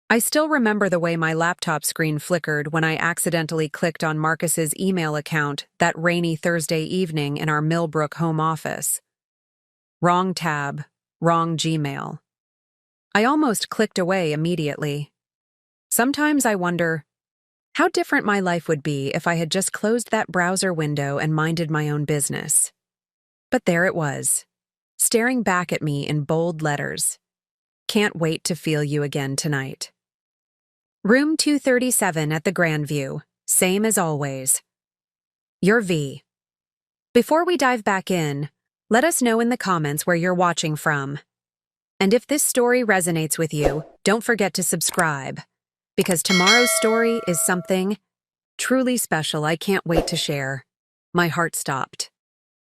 I still remember the way my laptop screen flickered when I accidentally clicked on Marcus's email account that rainy Thursday evening in our Millbrook home office. Wrong tab, wrong Gmail. I almost clicked away immediately. Sometimes I wonder how different my life would be if I had just closed that browser window and minded my own business. But there it was, staring back at me in bold letters. Can't wait to feel you again tonight. Room 237 at the Grandview, same as always. Your V. Before we dive back in, let us know in the comments where you're watching from. And if this story resonates with you, don't forget to subscribe, because tomorrow's story is something truly special I can't wait to share. My heart stopped.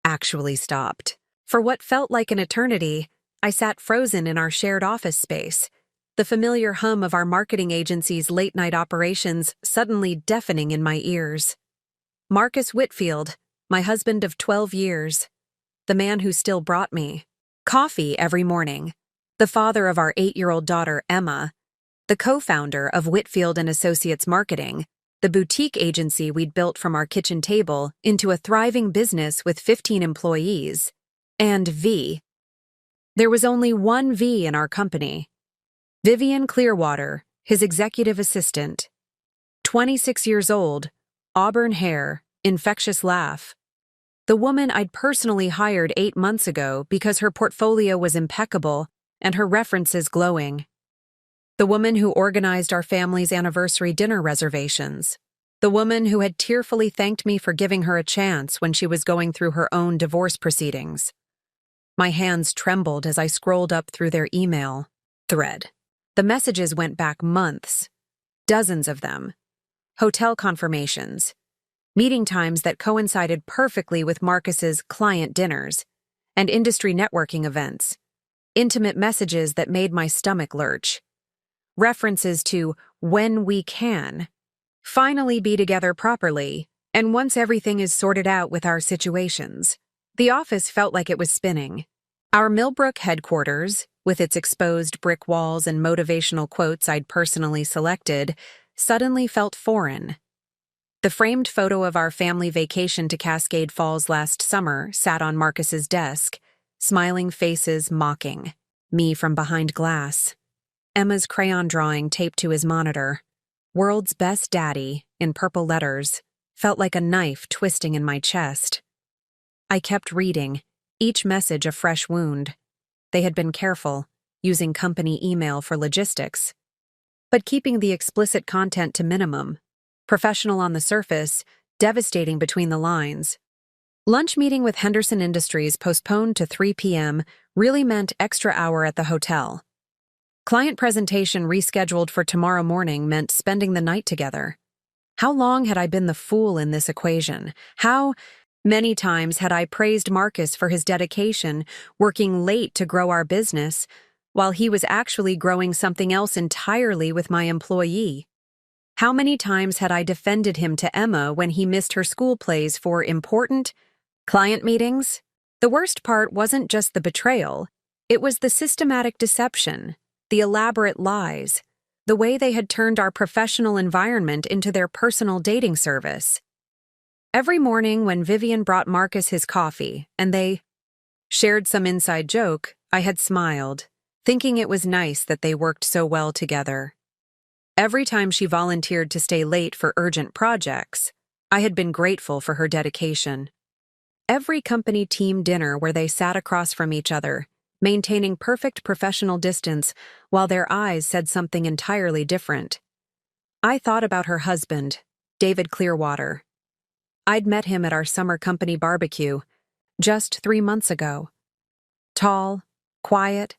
Actually stopped. For what felt like an eternity, I sat frozen in our shared office space, the familiar hum of our marketing agency's late-night operations suddenly deafening in my ears. Marcus Whitfield, my husband of 12 years, the man who still brought me coffee every morning, the father of our 8-year-old daughter Emma, the co-founder of Whitfield Associates Marketing, the boutique agency we'd built from our kitchen table into a thriving business with 15 employees, and V. There was only one V in our company. Vivian Clearwater, his executive assistant. 26 years old, auburn hair, infectious laugh. The woman I'd personally hired 8 months ago because her portfolio was impeccable and her references glowing. The woman who organized our family's anniversary dinner reservations. The woman who had tearfully thanked me for giving her a chance when she was going through her own divorce proceedings. My hands trembled as I scrolled up through their email thread. The messages went back months, dozens of them. Hotel confirmations, meeting times that coincided perfectly with Marcus's client dinners, and industry networking events. Intimate messages that made my stomach lurch. References to when we can finally be together properly, and once everything is sorted out with our situations. The office felt like it was spinning. Our Millbrook headquarters, with its exposed brick walls and motivational quotes I'd personally selected, suddenly felt foreign. The framed photo of our family vacation to Cascade Falls last summer sat on Marcus's desk, smiling faces mocking me from behind glass. Emma's crayon drawing taped to his monitor. World's best daddy, in purple letters, felt like a knife twisting in my chest. I kept reading, each message a fresh wound. They had been careful, using company email for logistics, but keeping the explicit content to minimum. Professional on the surface, devastating between the lines. Lunch meeting with Henderson Industries postponed to 3 p.m. really meant extra hour at the hotel. Client presentation rescheduled for tomorrow morning meant spending the night together. How long had I been the fool in this equation? How many times had I praised Marcus for his dedication, working late to grow our business, while he was actually growing something else entirely with my employee? How many times had I defended him to Emma when he missed her school plays for important client meetings? The worst part wasn't just the betrayal, it was the systematic deception, the elaborate lies, the way they had turned our professional environment into their personal dating service. Every morning when Vivian brought Marcus his coffee and they shared some inside joke, I had smiled, thinking it was nice that they worked so well together. Every time she volunteered to stay late for urgent projects, I had been grateful for her dedication. Every company team dinner where they sat across from each other, maintaining perfect professional distance while their eyes said something entirely different. I thought about her husband, David Clearwater. I'd met him at our summer company barbecue just 3 months ago. Tall, quiet,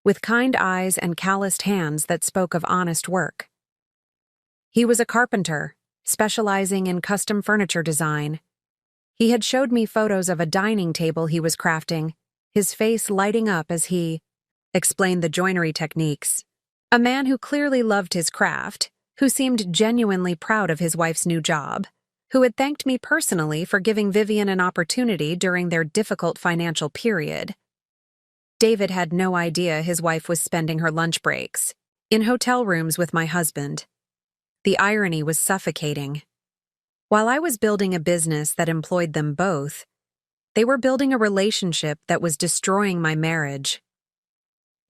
with kind eyes and calloused hands that spoke of honest work. He was a carpenter, specializing in custom furniture design. He had showed me photos of a dining table he was crafting, his face lighting up as he explained the joinery techniques. A man who clearly loved his craft, who seemed genuinely proud of his wife's new job, who had thanked me personally for giving Vivian an opportunity during their difficult financial period. David had no idea his wife was spending her lunch breaks in hotel rooms with my husband. The irony was suffocating. While I was building a business that employed them both, they were building a relationship that was destroying my marriage.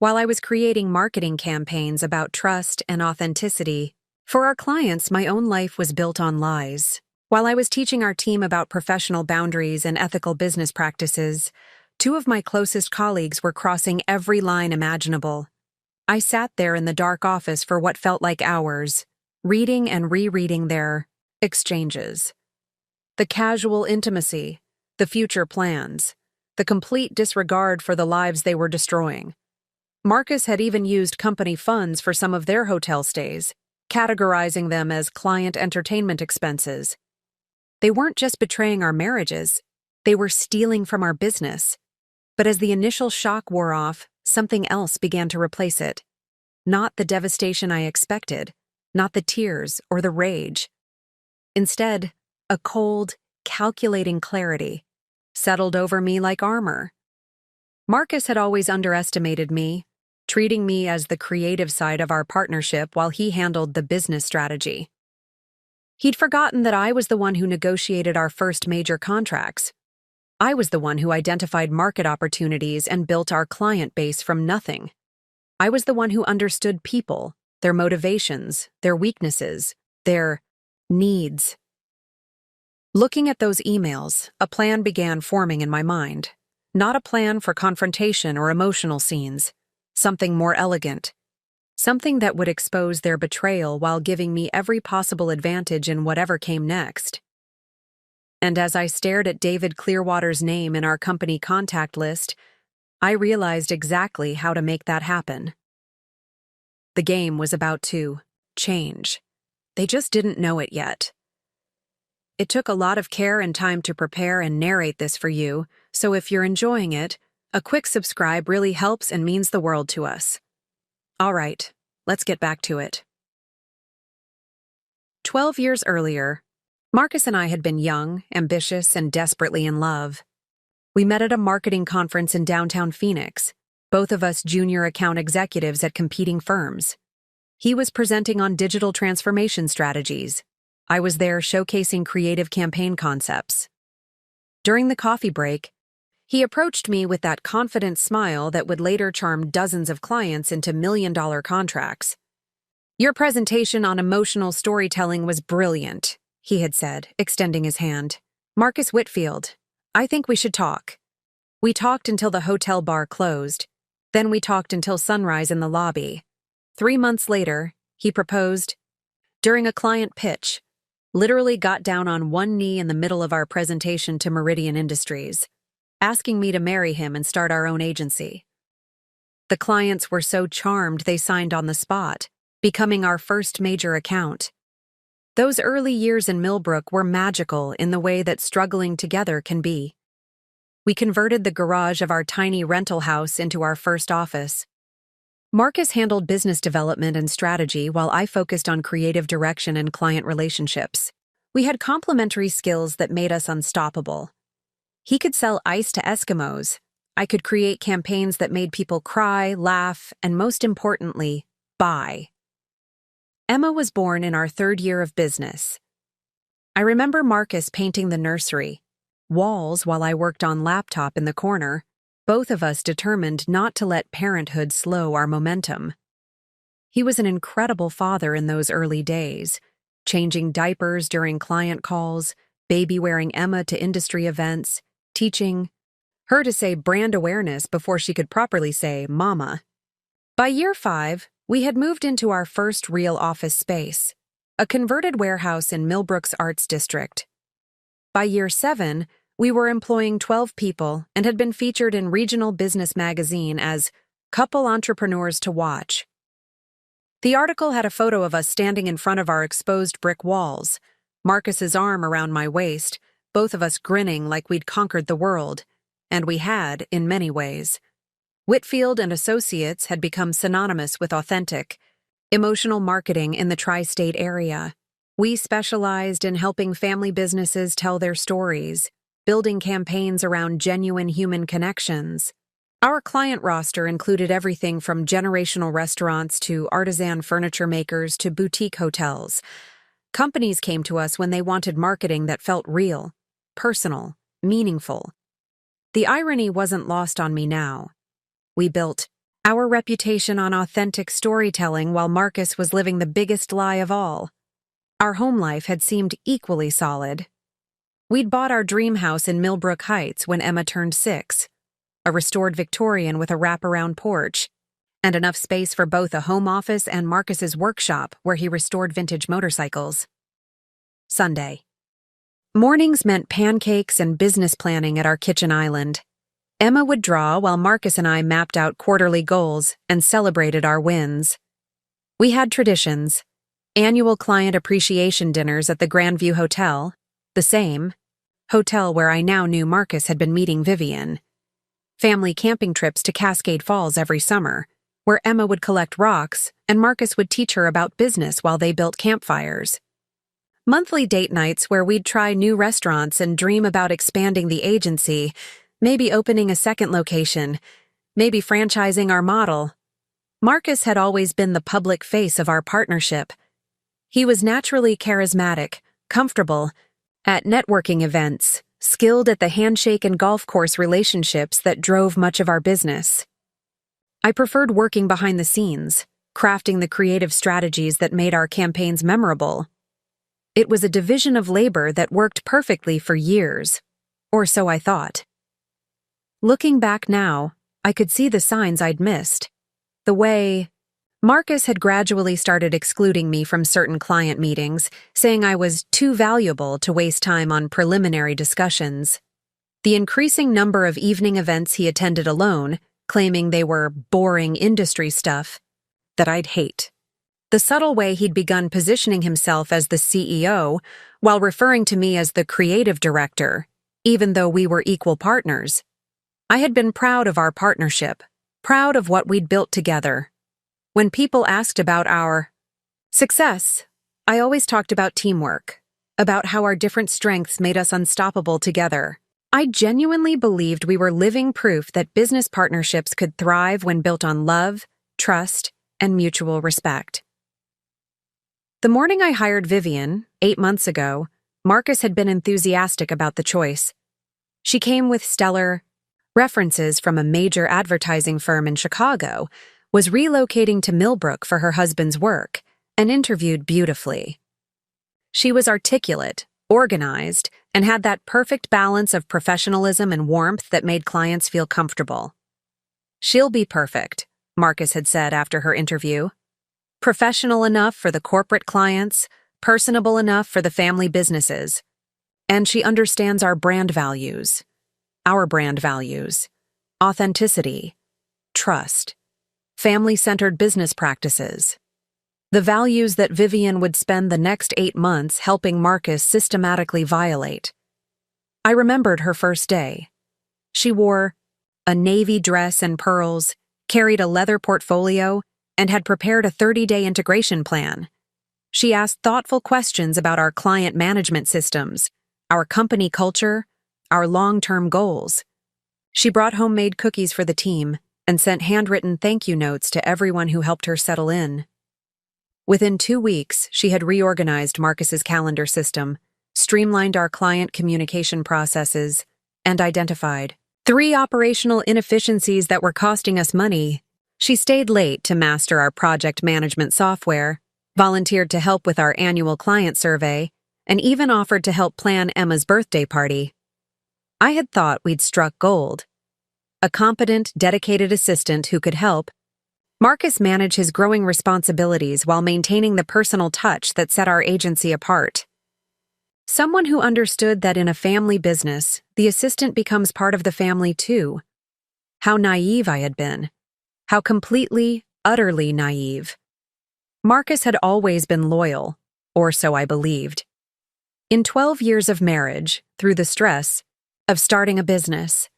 While I was creating marketing campaigns about trust and authenticity, for our clients, my own life was built on lies. While I was teaching our team about professional boundaries and ethical business practices, two of my closest colleagues were crossing every line imaginable. I sat there in the dark office for what felt like hours, reading and rereading their exchanges. The casual intimacy, the future plans, the complete disregard for the lives they were destroying. Marcus had even used company funds for some of their hotel stays, categorizing them as client entertainment expenses. They weren't just betraying our marriages, they were stealing from our business. But as the initial shock wore off, something else began to replace it. Not the devastation I expected, not the tears or the rage. Instead, a cold, calculating clarity settled over me like armor. Marcus had always underestimated me, treating me as the creative side of our partnership while he handled the business strategy. He'd forgotten that I was the one who negotiated our first major contracts. I was the one who identified market opportunities and built our client base from nothing. I was the one who understood people, their motivations, their weaknesses, their needs. Looking at those emails, a plan began forming in my mind. Not a plan for confrontation or emotional scenes. Something more elegant. Something that would expose their betrayal while giving me every possible advantage in whatever came next. And as I stared at David Clearwater's name in our company contact list, I realized exactly how to make that happen. The game was about to change. They just didn't know it yet. It took a lot of care and time to prepare and narrate this for you, so if you're enjoying it, a quick subscribe really helps and means the world to us. All right, let's get back to it. 12 years earlier, Marcus and I had been young, ambitious, and desperately in love. We met at a marketing conference in downtown Phoenix, both of us junior account executives at competing firms. He was presenting on digital transformation strategies. I was there showcasing creative campaign concepts. During the coffee break, he approached me with that confident smile that would later charm dozens of clients into million-dollar contracts. "Your presentation on emotional storytelling was brilliant," he had said, extending his hand. "Marcus Whitfield, I think we should talk." We talked until the hotel bar closed. Then we talked until sunrise in the lobby. 3 months later, he proposed. During a client pitch, literally got down on one knee in the middle of our presentation to Meridian Industries, asking me to marry him and start our own agency. The clients were so charmed they signed on the spot, becoming our first major account. Those early years in Millbrook were magical in the way that struggling together can be. We converted the garage of our tiny rental house into our first office. Marcus handled business development and strategy while I focused on creative direction and client relationships. We had complementary skills that made us unstoppable. He could sell ice to Eskimos. I could create campaigns that made people cry, laugh, and most importantly, buy. Emma was born in our 3rd year of business. I remember Marcus painting the nursery, walls while I worked on laptop in the corner, both of us determined not to let parenthood slow our momentum. He was an incredible father in those early days, changing diapers during client calls, baby-wearing Emma to industry events, teaching her to say brand awareness before she could properly say mama. By year 5, we had moved into our first real office space, a converted warehouse in Millbrook's Arts District. By year 7, we were employing 12 people and had been featured in Regional Business Magazine as couple entrepreneurs to watch. The article had a photo of us standing in front of our exposed brick walls, Marcus's arm around my waist, both of us grinning like we'd conquered the world, and we had, in many ways. Whitfield and Associates had become synonymous with authentic, emotional marketing in the tri-state area. We specialized in helping family businesses tell their stories, building campaigns around genuine human connections. Our client roster included everything from generational restaurants to artisan furniture makers to boutique hotels. Companies came to us when they wanted marketing that felt real, personal, meaningful. The irony wasn't lost on me now. We built our reputation on authentic storytelling while Marcus was living the biggest lie of all. Our home life had seemed equally solid. We'd bought our dream house in Millbrook Heights when Emma turned 6, a restored Victorian with a wraparound porch, and enough space for both a home office and Marcus's workshop where he restored vintage motorcycles. Sunday. Mornings meant pancakes and business planning at our kitchen island. Emma would draw while Marcus and I mapped out quarterly goals and celebrated our wins. We had traditions: annual client appreciation dinners at the Grandview Hotel, the same hotel where I now knew Marcus had been meeting Vivian; family camping trips to Cascade Falls every summer, where Emma would collect rocks and Marcus would teach her about business while they built campfires; monthly date nights where we'd try new restaurants and dream about expanding the agency, maybe opening a second location, maybe franchising our model. Marcus had always been the public face of our partnership. He was naturally charismatic, comfortable at networking events, skilled at the handshake and golf course relationships that drove much of our business. I preferred working behind the scenes, crafting the creative strategies that made our campaigns memorable. It was a division of labor that worked perfectly for years, or so I thought. Looking back now, I could see the signs I'd missed. The way Marcus had gradually started excluding me from certain client meetings, saying I was too valuable to waste time on preliminary discussions. The increasing number of evening events he attended alone, claiming they were boring industry stuff that I'd hate. The subtle way he'd begun positioning himself as the CEO while referring to me as the creative director, even though we were equal partners. I had been proud of our partnership, proud of what we'd built together. When people asked about our success, I always talked about teamwork, about how our different strengths made us unstoppable together. I genuinely believed we were living proof that business partnerships could thrive when built on love, trust, and mutual respect. The morning I hired Vivian, 8 months ago, Marcus had been enthusiastic about the choice. She came with stellar references from a major advertising firm in Chicago, was relocating to Millbrook for her husband's work, and interviewed beautifully. She was articulate, organized, and had that perfect balance of professionalism and warmth that made clients feel comfortable. "She'll be perfect," Marcus had said after her interview. "Professional enough for the corporate clients, personable enough for the family businesses. And she understands our brand values. Our brand values: authenticity, trust, family-centered business practices. The values that Vivian would spend the next 8 months helping Marcus systematically violate." I remembered her first day. She wore a navy dress and pearls, carried a leather portfolio, and had prepared a 30-day integration plan. She asked thoughtful questions about our client management systems, our company culture, our long-term goals. She brought homemade cookies for the team and sent handwritten thank you notes to everyone who helped her settle in. Within 2 weeks, she had reorganized Marcus's calendar system, streamlined our client communication processes, and identified 3 operational inefficiencies that were costing us money. She stayed late to master our project management software, volunteered to help with our annual client survey, and even offered to help plan Emma's birthday party. I had thought we'd struck gold. A competent, dedicated assistant who could help Marcus manage his growing responsibilities while maintaining the personal touch that set our agency apart. Someone who understood that in a family business, the assistant becomes part of the family too. How naive I had been. How completely, utterly naive. Marcus had always been loyal, or so I believed. In 12 years of marriage, through the stress of starting a business,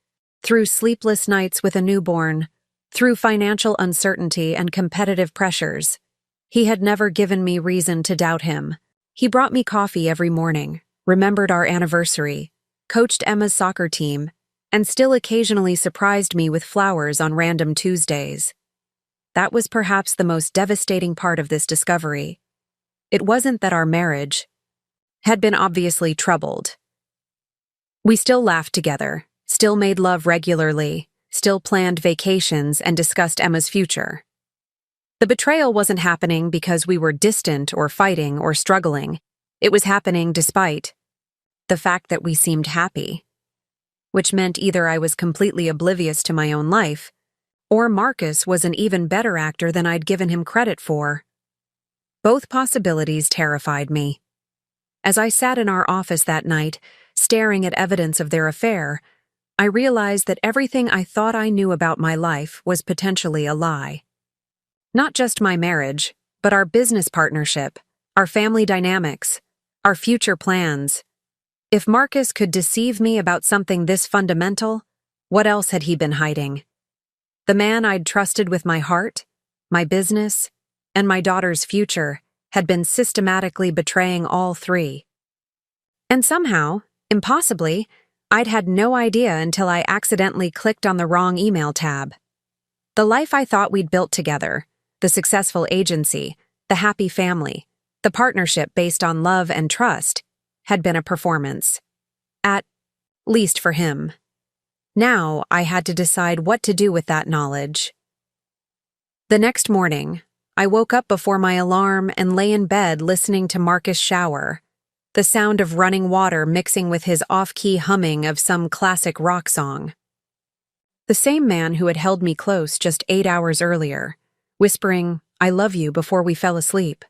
through sleepless nights with a newborn, through financial uncertainty and competitive pressures, he had never given me reason to doubt him. He brought me coffee every morning, remembered our anniversary, coached Emma's soccer team, and still occasionally surprised me with flowers on random Tuesdays. That was perhaps the most devastating part of this discovery. It wasn't that our marriage had been obviously troubled. We still laughed together, still made love regularly, still planned vacations and discussed Emma's future. The betrayal wasn't happening because we were distant or fighting or struggling. It was happening despite the fact that we seemed happy, which meant either I was completely oblivious to my own life, or Marcus was an even better actor than I'd given him credit for. Both possibilities terrified me. As I sat in our office that night, staring at evidence of their affair, I realized that everything I thought I knew about my life was potentially a lie. Not just my marriage, but our business partnership, our family dynamics, our future plans. If Marcus could deceive me about something this fundamental, what else had he been hiding? The man I'd trusted with my heart, my business, and my daughter's future had been systematically betraying all three. And somehow, impossibly, I'd had no idea until I accidentally clicked on the wrong email tab. The life I thought we'd built together, the successful agency, the happy family, the partnership based on love and trust, had been a performance. At least for him. Now I had to decide what to do with that knowledge. The next morning, I woke up before my alarm and lay in bed listening to Marcus shower, the sound of running water mixing with his off-key humming of some classic rock song. The same man who had held me close just 8 hours earlier, whispering, "I love you," before we fell asleep.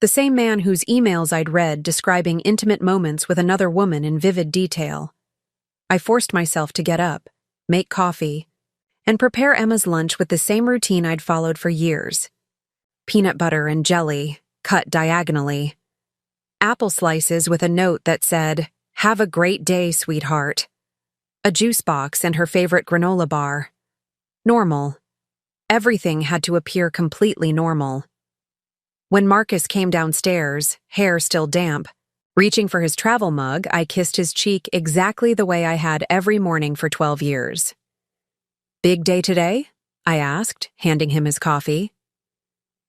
The same man whose emails I'd read describing intimate moments with another woman in vivid detail. I forced myself to get up, make coffee, and prepare Emma's lunch with the same routine I'd followed for years. Peanut butter and jelly, cut diagonally. Apple slices with a note that said, "Have a great day, sweetheart." A juice box and her favorite granola bar. Normal. Everything had to appear completely normal. When Marcus came downstairs, hair still damp, reaching for his travel mug, I kissed his cheek exactly the way I had every morning for 12 years. "Big day today?" I asked, handing him his coffee.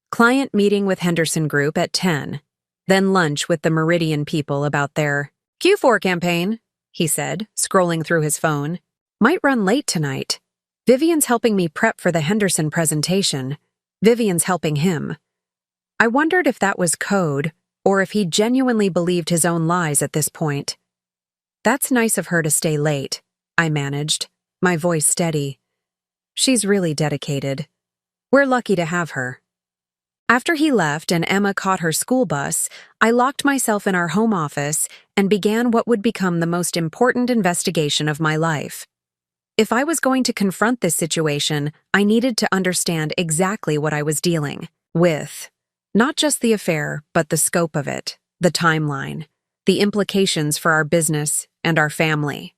Client meeting with Henderson Group at 10, then lunch with the Meridian people about their Q4 campaign, he said, scrolling through his phone. "Might run late tonight. Vivian's helping me prep for the Henderson presentation. Vivian's helping him." I wondered if that was code, or if he genuinely believed his own lies at this point. "That's nice of her to stay late," I managed, my voice steady. "She's really dedicated. We're lucky to have her." After he left and Emma caught her school bus, I locked myself in our home office and began what would become the most important investigation of my life. If I was going to confront this situation, I needed to understand exactly what I was dealing with. Not just the affair, but the scope of it, the timeline, the implications for our business and our family.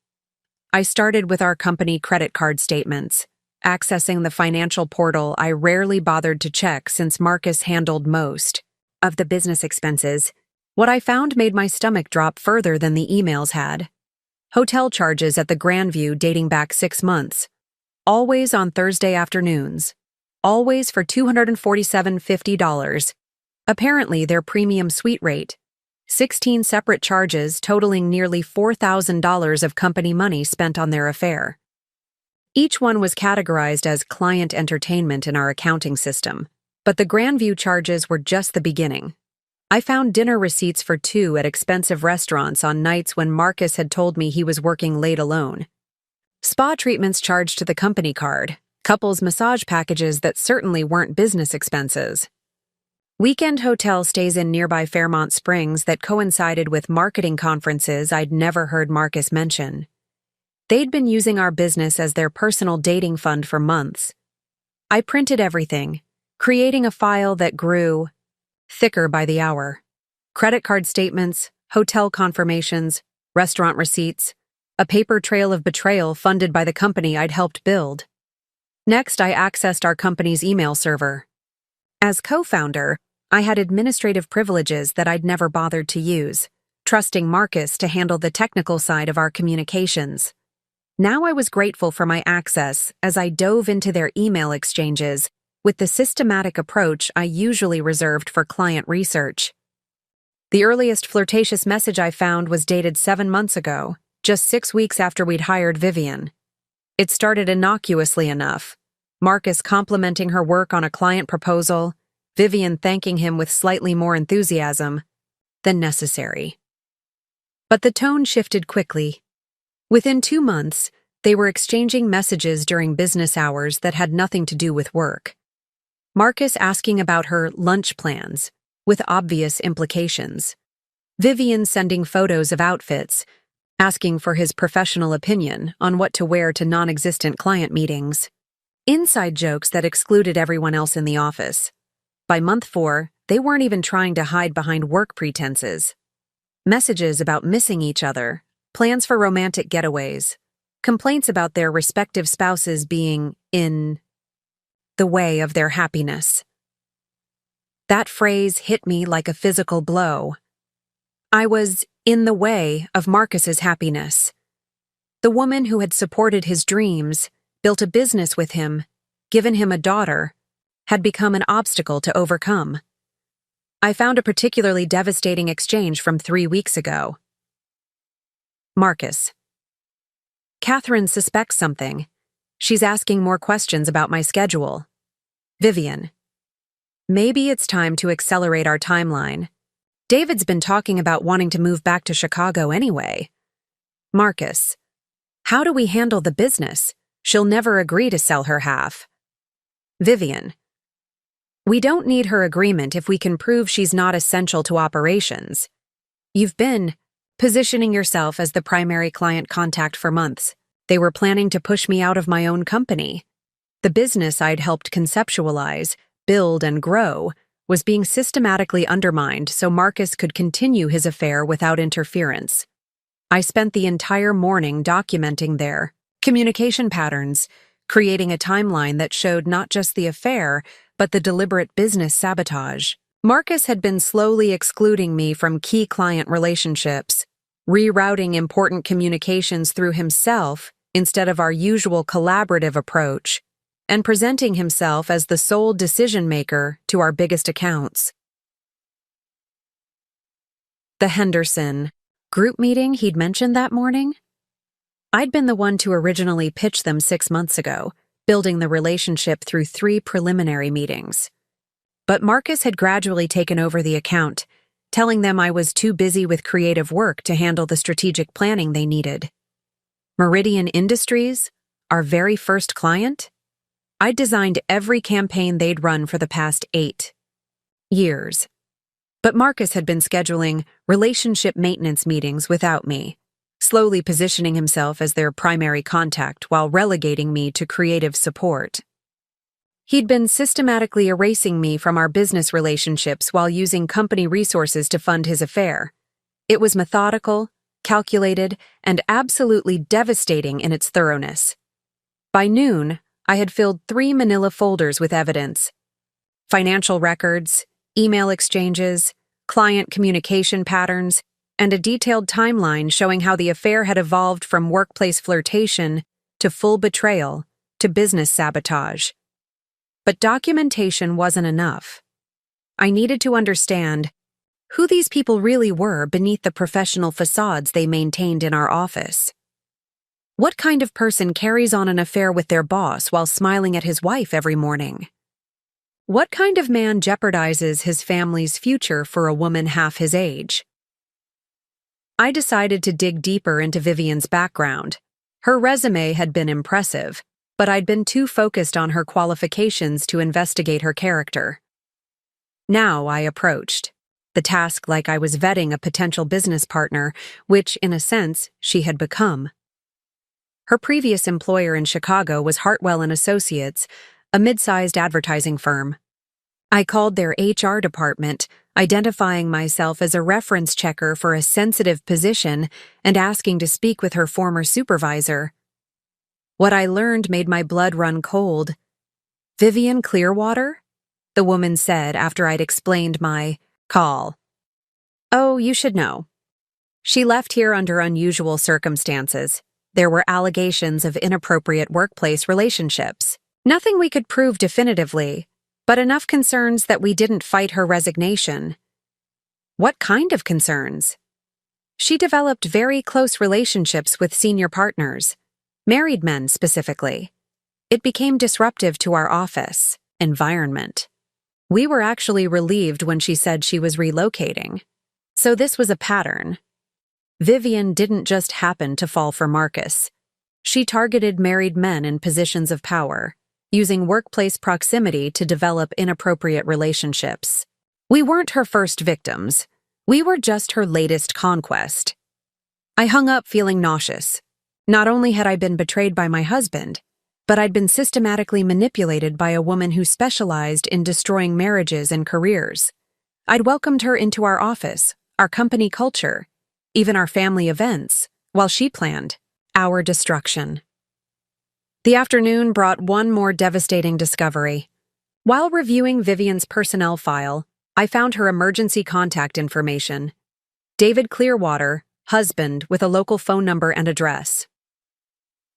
I started with our company credit card statements, accessing the financial portal I rarely bothered to check since Marcus handled most of the business expenses. What I found made my stomach drop further than the emails had. Hotel charges at the Grandview dating back 6 months, always on Thursday afternoons, always for $247.50. Apparently their premium suite rate, 16 separate charges totaling nearly $4,000 of company money spent on their affair. Each one was categorized as client entertainment in our accounting system, but the Grandview charges were just the beginning. I found dinner receipts for 2 at expensive restaurants on nights when Marcus had told me he was working late alone. Spa treatments charged to the company card, couples massage packages that certainly weren't business expenses. Weekend hotel stays in nearby Fairmont Springs that coincided with marketing conferences I'd never heard Marcus mention. They'd been using our business as their personal dating fund for months. I printed everything, creating a file that grew thicker by the hour. Credit card statements, hotel confirmations, restaurant receipts, a paper trail of betrayal funded by the company I'd helped build. Next, I accessed our company's email server. As co-founder, I had administrative privileges that I'd never bothered to use, trusting Marcus to handle the technical side of our communications. Now I was grateful for my access as I dove into their email exchanges with the systematic approach I usually reserved for client research. The earliest flirtatious message I found was dated 7 months ago, just 6 weeks after we'd hired Vivian. It started innocuously enough. Marcus complimenting her work on a client proposal, Vivian thanking him with slightly more enthusiasm than necessary. But the tone shifted quickly. Within 2 months, they were exchanging messages during business hours that had nothing to do with work. Marcus asking about her lunch plans, with obvious implications. Vivian sending photos of outfits, asking for his professional opinion on what to wear to non-existent client meetings. Inside jokes that excluded everyone else in the office. By month 4, they weren't even trying to hide behind work pretenses. Messages about missing each other, plans for romantic getaways, complaints about their respective spouses being in the way of their happiness. That phrase hit me like a physical blow. I was in the way of Marcus's happiness. The woman who had supported his dreams, built a business with him, given him a daughter, had become an obstacle to overcome. I found a particularly devastating exchange from 3 weeks ago. Marcus. Catherine suspects something. She's asking more questions about my schedule. Vivian. Maybe it's time to accelerate our timeline. David's been talking about wanting to move back to Chicago anyway. Marcus. How do we handle the business? She'll never agree to sell her half. Vivian. We don't need her agreement if we can prove she's not essential to operations. You've been positioning yourself as the primary client contact for months. They were planning to push me out of my own company. The business I'd helped conceptualize, build, and grow was being systematically undermined so Marcus could continue his affair without interference. I spent the entire morning documenting their communication patterns, creating a timeline that showed not just the affair, but the deliberate business sabotage. Marcus had been slowly excluding me from key client relationships, rerouting important communications through himself instead of our usual collaborative approach, and presenting himself as the sole decision-maker to our biggest accounts. The Henderson group meeting he'd mentioned that morning? I'd been the one to originally pitch them 6 months ago, building the relationship through 3 preliminary meetings. But Marcus had gradually taken over the account, telling them I was too busy with creative work to handle the strategic planning they needed. Meridian Industries, our very first client? I'd designed every campaign they'd run for the past 8 years. But Marcus had been scheduling relationship maintenance meetings without me, slowly positioning himself as their primary contact while relegating me to creative support. He'd been systematically erasing me from our business relationships while using company resources to fund his affair. It was methodical, calculated, and absolutely devastating in its thoroughness. By noon, I had filled 3 manila folders with evidence: financial records, email exchanges, client communication patterns, and a detailed timeline showing how the affair had evolved from workplace flirtation to full betrayal to business sabotage. But documentation wasn't enough. I needed to understand who these people really were beneath the professional facades they maintained in our office. What kind of person carries on an affair with their boss while smiling at his wife every morning? What kind of man jeopardizes his family's future for a woman half his age? I decided to dig deeper into Vivian's background. Her resume had been impressive, but I'd been too focused on her qualifications to investigate her character. Now I approached the task like I was vetting a potential business partner, which, in a sense, she had become. Her previous employer in Chicago was Hartwell & Associates, a mid-sized advertising firm. I called their HR department, identifying myself as a reference checker for a sensitive position and asking to speak with her former supervisor. What I learned made my blood run cold. "Vivian Clearwater?" the woman said after I'd explained my call. "Oh, you should know. She left here under unusual circumstances. There were allegations of inappropriate workplace relationships. Nothing we could prove definitively, but enough concerns that we didn't fight her resignation. What kind of concerns? She developed very close relationships with senior partners, married men specifically. It became disruptive to our office environment. We were actually relieved when she said she was relocating. So this was a pattern. Vivian didn't just happen to fall for Marcus. She targeted married men in positions of power, using workplace proximity to develop inappropriate relationships. We weren't her first victims. We were just her latest conquest. I hung up feeling nauseous. Not only had I been betrayed by my husband, but I'd been systematically manipulated by a woman who specialized in destroying marriages and careers. I'd welcomed her into our office, our company culture, even our family events, while she planned our destruction. The afternoon brought one more devastating discovery. While reviewing Vivian's personnel file, I found her emergency contact information. David Clearwater, husband, with a local phone number and address.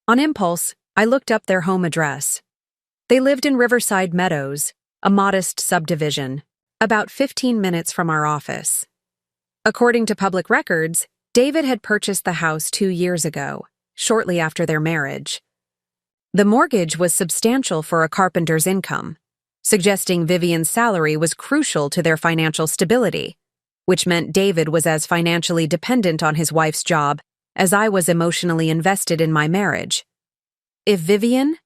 On impulse, I looked up their home address. They lived in Riverside Meadows, a modest subdivision, about 15 minutes from our office. According to public records, David had purchased the house 2 years ago, shortly after their marriage. The mortgage was substantial for a carpenter's income, suggesting Vivian's salary was crucial to their financial stability, which meant David was as financially dependent on his wife's job as I was emotionally invested in my marriage. If Vivian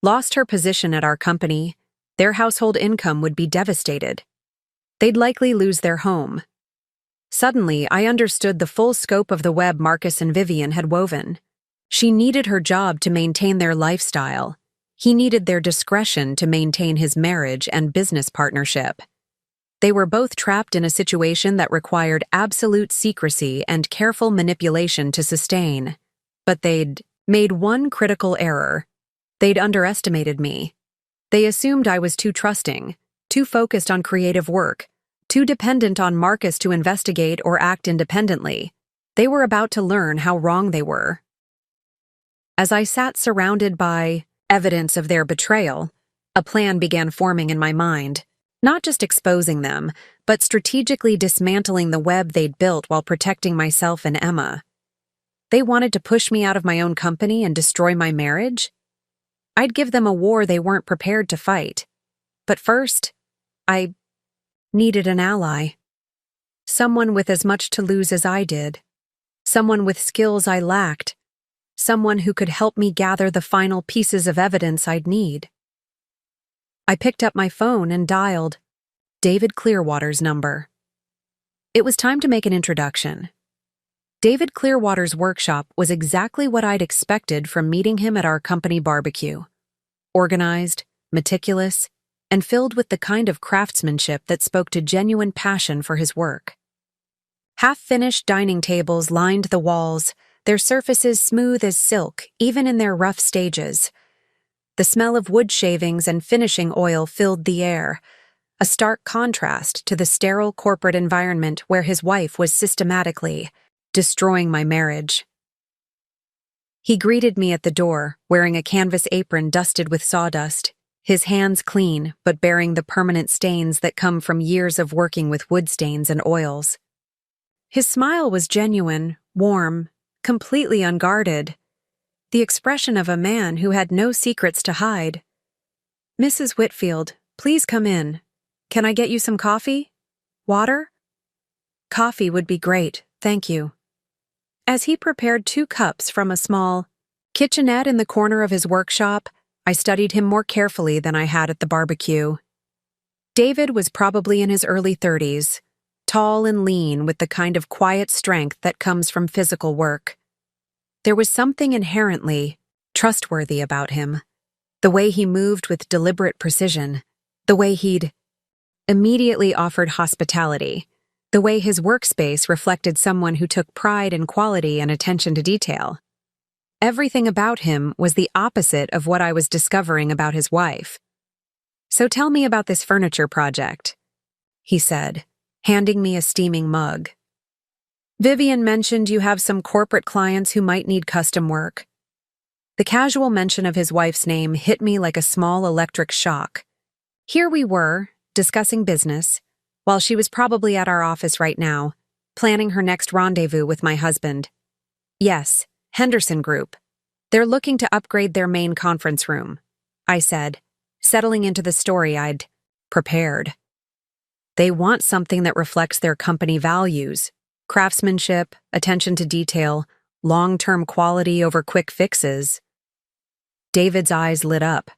lost her position at our company, their household income would be devastated. They'd likely lose their home. Suddenly, I understood the full scope of the web Marcus and Vivian had woven. She needed her job to maintain their lifestyle. He needed their discretion to maintain his marriage and business partnership. They were both trapped in a situation that required absolute secrecy and careful manipulation to sustain. But they'd made one critical error. They'd underestimated me. They assumed I was too trusting, too focused on creative work, too dependent on Marcus to investigate or act independently. They were about to learn how wrong they were. As I sat surrounded by evidence of their betrayal, a plan began forming in my mind, not just exposing them, but strategically dismantling the web they'd built while protecting myself and Emma. They wanted to push me out of my own company and destroy my marriage? I'd give them a war they weren't prepared to fight. But first, I needed an ally. Someone with as much to lose as I did. Someone with skills I lacked. Someone who could help me gather the final pieces of evidence I'd need. I picked up my phone and dialed David Clearwater's number. It was time to make an introduction. David Clearwater's workshop was exactly what I'd expected from meeting him at our company barbecue. Organized, meticulous, and filled with the kind of craftsmanship that spoke to genuine passion for his work. Half-finished dining tables lined the walls, their surfaces smooth as silk, even in their rough stages. The smell of wood shavings and finishing oil filled the air, a stark contrast to the sterile corporate environment where his wife was systematically destroying my marriage. He greeted me at the door, wearing a canvas apron dusted with sawdust, his hands clean but bearing the permanent stains that come from years of working with wood stains and oils. His smile was genuine, warm, completely unguarded, the expression of a man who had no secrets to hide. "Mrs. Whitfield, please come in. Can I get you some coffee? Water?" "Coffee would be great, thank you." As he prepared 2 cups from a small kitchenette in the corner of his workshop, I studied him more carefully than I had at the barbecue. David was probably in his early 30s, tall and lean with the kind of quiet strength that comes from physical work. There was something inherently trustworthy about him, the way he moved with deliberate precision, the way he'd immediately offered hospitality, the way his workspace reflected someone who took pride in quality and attention to detail. Everything about him was the opposite of what I was discovering about his wife. "So tell me about this furniture project," he said, handing me a steaming mug. "Vivian mentioned you have some corporate clients who might need custom work. The casual mention of his wife's name hit me like a small electric shock. Here we were, discussing business, while she was probably at our office right now, planning her next rendezvous with my husband. Yes, Henderson Group. They're looking to upgrade their main conference room, I said, settling into the story I'd prepared. They want something that reflects their company values: craftsmanship, attention to detail, long-term quality over quick fixes. David's eyes lit up.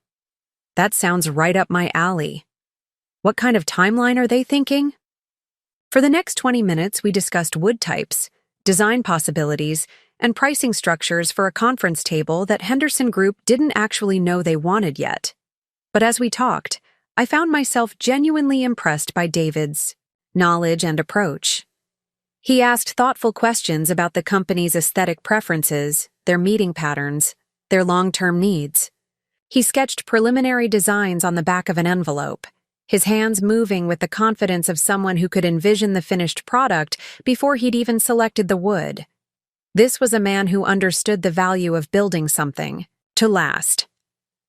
That sounds right up my alley. What kind of timeline are they thinking? For the next 20 minutes, we discussed wood types, design possibilities, and pricing structures for a conference table that Henderson Group didn't actually know they wanted yet. But as we talked, I found myself genuinely impressed by David's knowledge and approach. He asked thoughtful questions about the company's aesthetic preferences, their meeting patterns, their long-term needs. He sketched preliminary designs on the back of an envelope, his hands moving with the confidence of someone who could envision the finished product before he'd even selected the wood. This was a man who understood the value of building something to last.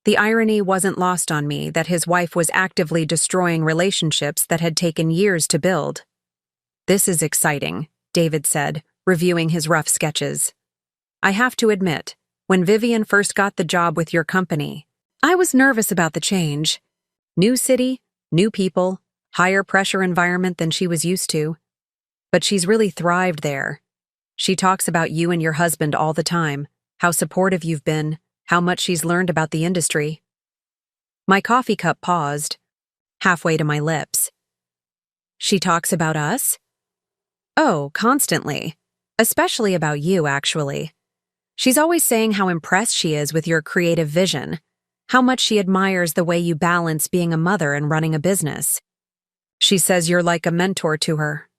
The irony wasn't lost on me that his wife was actively destroying relationships that had taken years to build. "This is exciting," David said, reviewing his rough sketches. "I have to admit, when Vivian first got the job with your company, I was nervous about the change. New city, new people, higher pressure environment than she was used to. But she's really thrived there. She talks about you and your husband all the time, how supportive you've been, how much she's learned about the industry." My coffee cup paused, halfway to my lips. "She talks about us?" "Oh, constantly. Especially about you, actually. She's always saying how impressed she is with your creative vision, how much she admires the way you balance being a mother and running a business. She says you're like a mentor to her."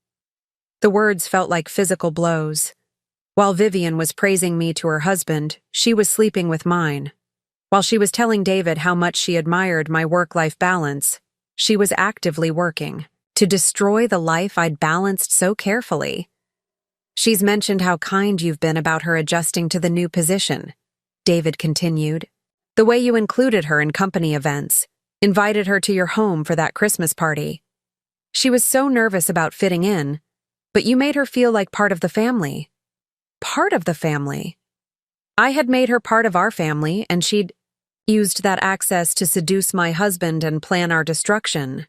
The words felt like physical blows. While Vivian was praising me to her husband, she was sleeping with mine. While she was telling David how much she admired my work-life balance, she was actively working to destroy the life I'd balanced so carefully. "She's mentioned how kind you've been about her adjusting to the new position," David continued. "The way you included her in company events, invited her to your home for that Christmas party. She was so nervous about fitting in, but you made her feel like part of the family." Part of the family? I had made her part of our family, and she'd used that access to seduce my husband and plan our destruction.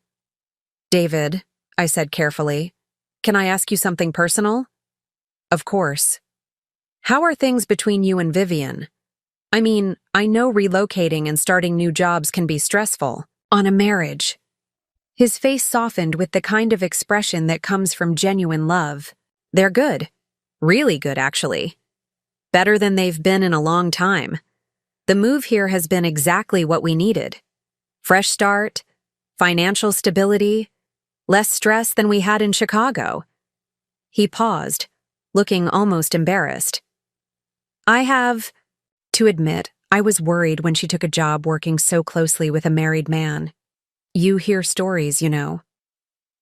"David," I said carefully, "can I ask you something personal?" "Of course." "How are things between you and Vivian? I mean, I know relocating and starting new jobs can be stressful. On a marriage." His face softened with the kind of expression that comes from genuine love. "They're good. Really good, actually. Better than they've been in a long time. The move here has been exactly what we needed. Fresh start, financial stability, less stress than we had in Chicago." He paused, looking almost embarrassed. "I have to admit, I was worried when she took a job working so closely with a married man. You hear stories, you know.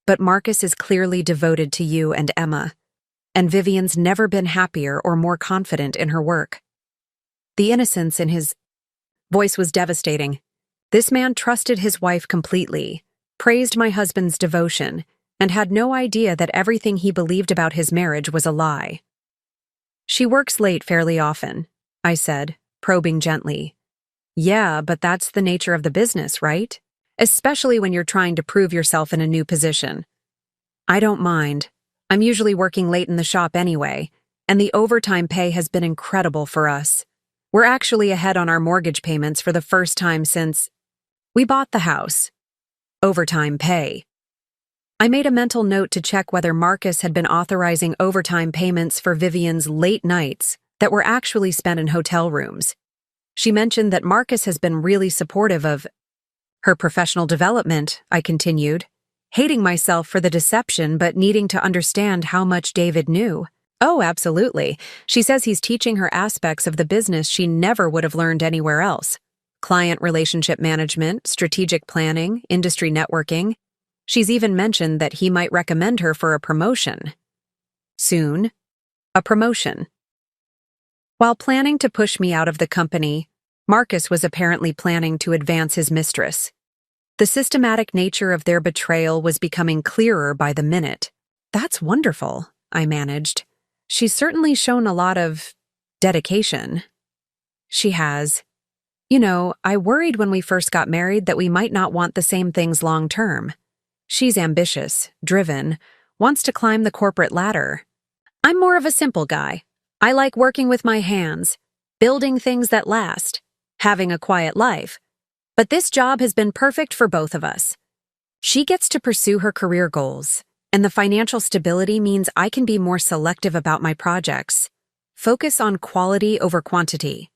But Marcus is clearly devoted to you and Emma, and Vivian's never been happier or more confident in her work." The innocence in his voice was devastating. This man trusted his wife completely, praised my husband's devotion, and had no idea that everything he believed about his marriage was a lie. "She works late fairly often," I said, probing gently. "Yeah, but that's the nature of the business, right? Especially when you're trying to prove yourself in a new position." "I don't mind. I'm usually working late in the shop anyway, and the overtime pay has been incredible for us. We're actually ahead on our mortgage payments for the first time since we bought the house." Overtime pay. I made a mental note to check whether Marcus had been authorizing overtime payments for Vivian's late nights that were actually spent in hotel rooms. She mentioned that Marcus has been really supportive of her professional development, I continued, hating myself for the deception but needing to understand how much David knew. "Oh, absolutely. She says he's teaching her aspects of the business she never would have learned anywhere else. Client relationship management, strategic planning, industry networking. She's even mentioned that he might recommend her for a promotion." Soon, a promotion. While planning to push me out of the company, Marcus was apparently planning to advance his mistress. The systematic nature of their betrayal was becoming clearer by the minute. "That's wonderful," I managed. "She's certainly shown a lot of dedication." "She has. You know, I worried when we first got married that we might not want the same things long term. She's ambitious, driven, wants to climb the corporate ladder. I'm more of a simple guy. I like working with my hands, building things that last, having a quiet life. But this job has been perfect for both of us. She gets to pursue her career goals, and the financial stability means I can be more selective about my projects. Focus on quality over quantity."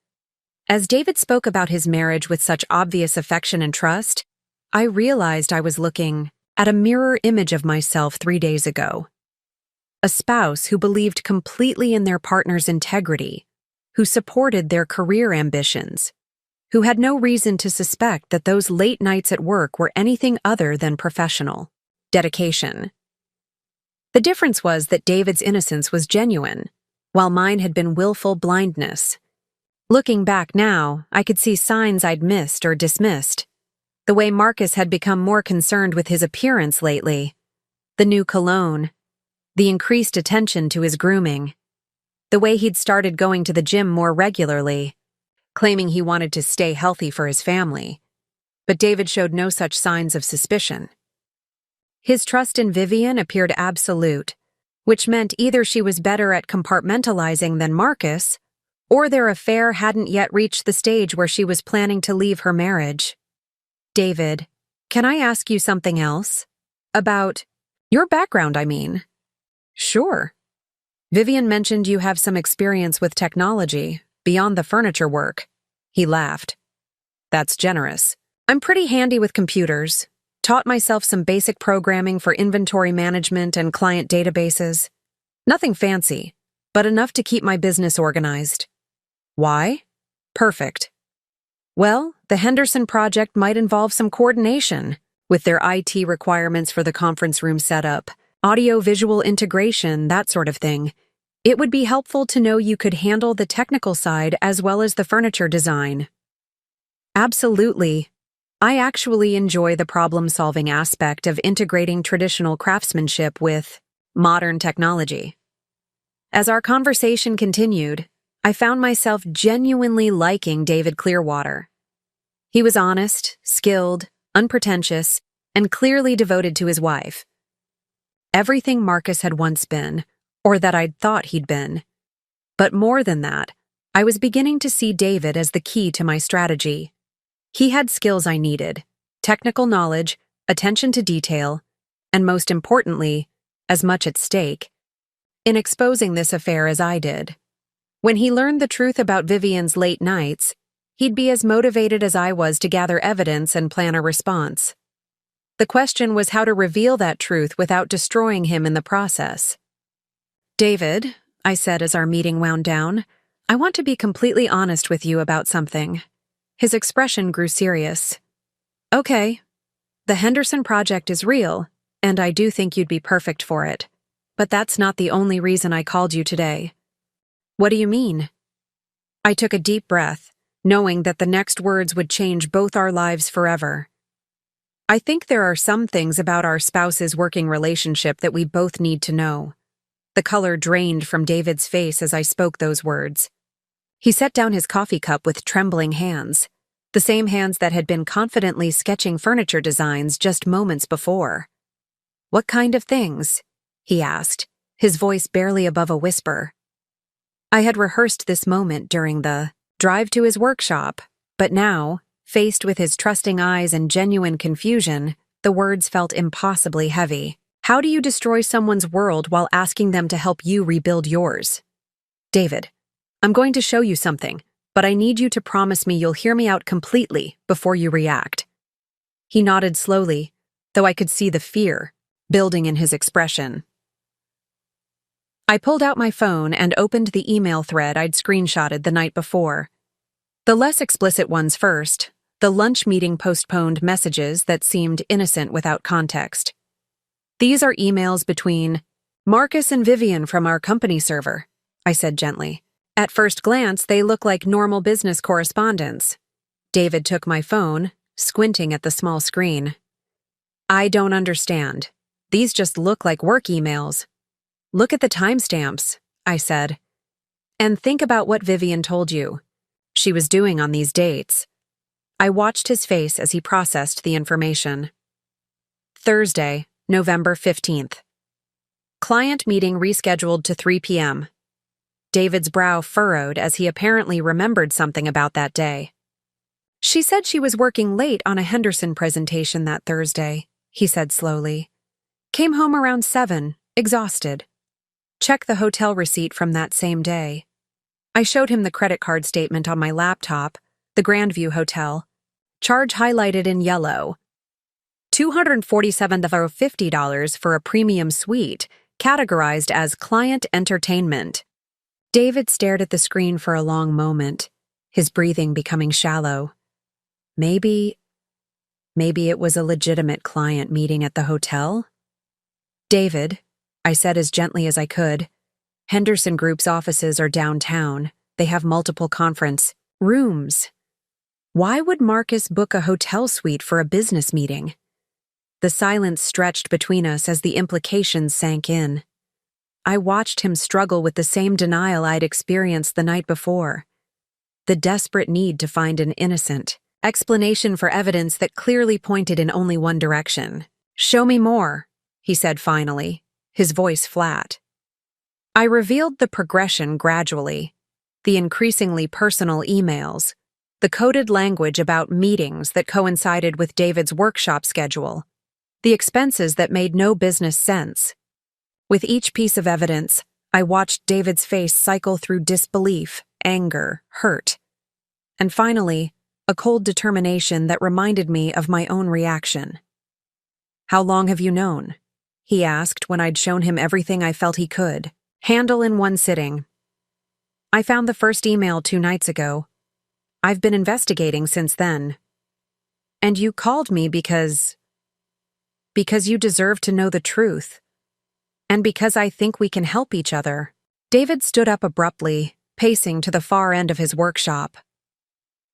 As David spoke about his marriage with such obvious affection and trust, I realized I was looking at a mirror image of myself 3 days ago. A spouse who believed completely in their partner's integrity, who supported their career ambitions, who had no reason to suspect that those late nights at work were anything other than professional dedication. The difference was that David's innocence was genuine, while mine had been willful blindness. Looking back now, I could see signs I'd missed or dismissed. The way Marcus had become more concerned with his appearance lately, the new cologne, the increased attention to his grooming, the way he'd started going to the gym more regularly, claiming he wanted to stay healthy for his family. But David showed no such signs of suspicion. His trust in Vivian appeared absolute, which meant either she was better at compartmentalizing than Marcus, or their affair hadn't yet reached the stage where she was planning to leave her marriage. "David, can I ask you something else? About your background, I mean." "Sure. Vivian mentioned you have some experience with technology, beyond the furniture work." He laughed. "That's generous. I'm pretty handy with computers. Taught myself some basic programming for inventory management and client databases. Nothing fancy, but enough to keep my business organized." "Why?" "Perfect. Well, the Henderson project might involve some coordination with their IT requirements for the conference room setup, audio-visual integration, that sort of thing. It would be helpful to know you could handle the technical side as well as the furniture design." "Absolutely. I actually enjoy the problem-solving aspect of integrating traditional craftsmanship with modern technology." As our conversation continued, I found myself genuinely liking David Clearwater. He was honest, skilled, unpretentious, and clearly devoted to his wife. Everything Marcus had once been, or that I'd thought he'd been. But more than that, I was beginning to see David as the key to my strategy. He had skills I needed, technical knowledge, attention to detail, and most importantly, as much at stake in exposing this affair as I did. When he learned the truth about Vivian's late nights, he'd be as motivated as I was to gather evidence and plan a response. The question was how to reveal that truth without destroying him in the process. "David," I said as our meeting wound down, "I want to be completely honest with you about something." His expression grew serious. "Okay. The Henderson project is real, and I do think you'd be perfect for it. But that's not the only reason I called you today." "What do you mean?" I took a deep breath, knowing that the next words would change both our lives forever. "I think there are some things about our spouse's working relationship that we both need to know." The color drained from David's face as I spoke those words. He set down his coffee cup with trembling hands, the same hands that had been confidently sketching furniture designs just moments before. "What kind of things?" he asked, his voice barely above a whisper. I had rehearsed this moment during the drive to his workshop, but now, faced with his trusting eyes and genuine confusion, the words felt impossibly heavy. "How do you destroy someone's world while asking them to help you rebuild yours?" "David, I'm going to show you something, but I need you to promise me you'll hear me out completely before you react." He nodded slowly, though I could see the fear building in his expression. I pulled out my phone and opened the email thread I'd screenshotted the night before. The less explicit ones first, the lunch meeting postponed messages that seemed innocent without context. "These are emails between Marcus and Vivian from our company server," I said gently. At first glance, they look like normal business correspondence. David took my phone, squinting at the small screen. I don't understand. These just look like work emails. Look at the timestamps, I said. And think about what Vivian told you she was doing on these dates. I watched his face as he processed the information. Thursday, November 15th. Client meeting rescheduled to 3 p.m. David's brow furrowed as he apparently remembered something about that day. She said she was working late on a Henderson presentation that Thursday, he said slowly. Came home around 7, exhausted. Check the hotel receipt from that same day. I showed him the credit card statement on my laptop, the Grandview Hotel. Charge highlighted in yellow. $247.50 for a premium suite, categorized as client entertainment. David stared at the screen for a long moment, his breathing becoming shallow. Maybe it was a legitimate client meeting at the hotel? David, I said as gently as I could, Henderson Group's offices are downtown. They have multiple conference rooms. Why would Marcus book a hotel suite for a business meeting? The silence stretched between us as the implications sank in. I watched him struggle with the same denial I'd experienced the night before. The desperate need to find an innocent explanation for evidence that clearly pointed in only one direction. Show me more, he said finally, his voice flat. I revealed the progression gradually, the increasingly personal emails, the coded language about meetings that coincided with David's workshop schedule, the expenses that made no business sense. With each piece of evidence, I watched David's face cycle through disbelief, anger, hurt, and finally, a cold determination that reminded me of my own reaction. How long have you known? He asked when I'd shown him everything I felt he could handle in one sitting. I found the first email 2 nights ago. I've been investigating since then. And you called me because you deserve to know the truth. And because I think we can help each other. David stood up abruptly, pacing to the far end of his workshop.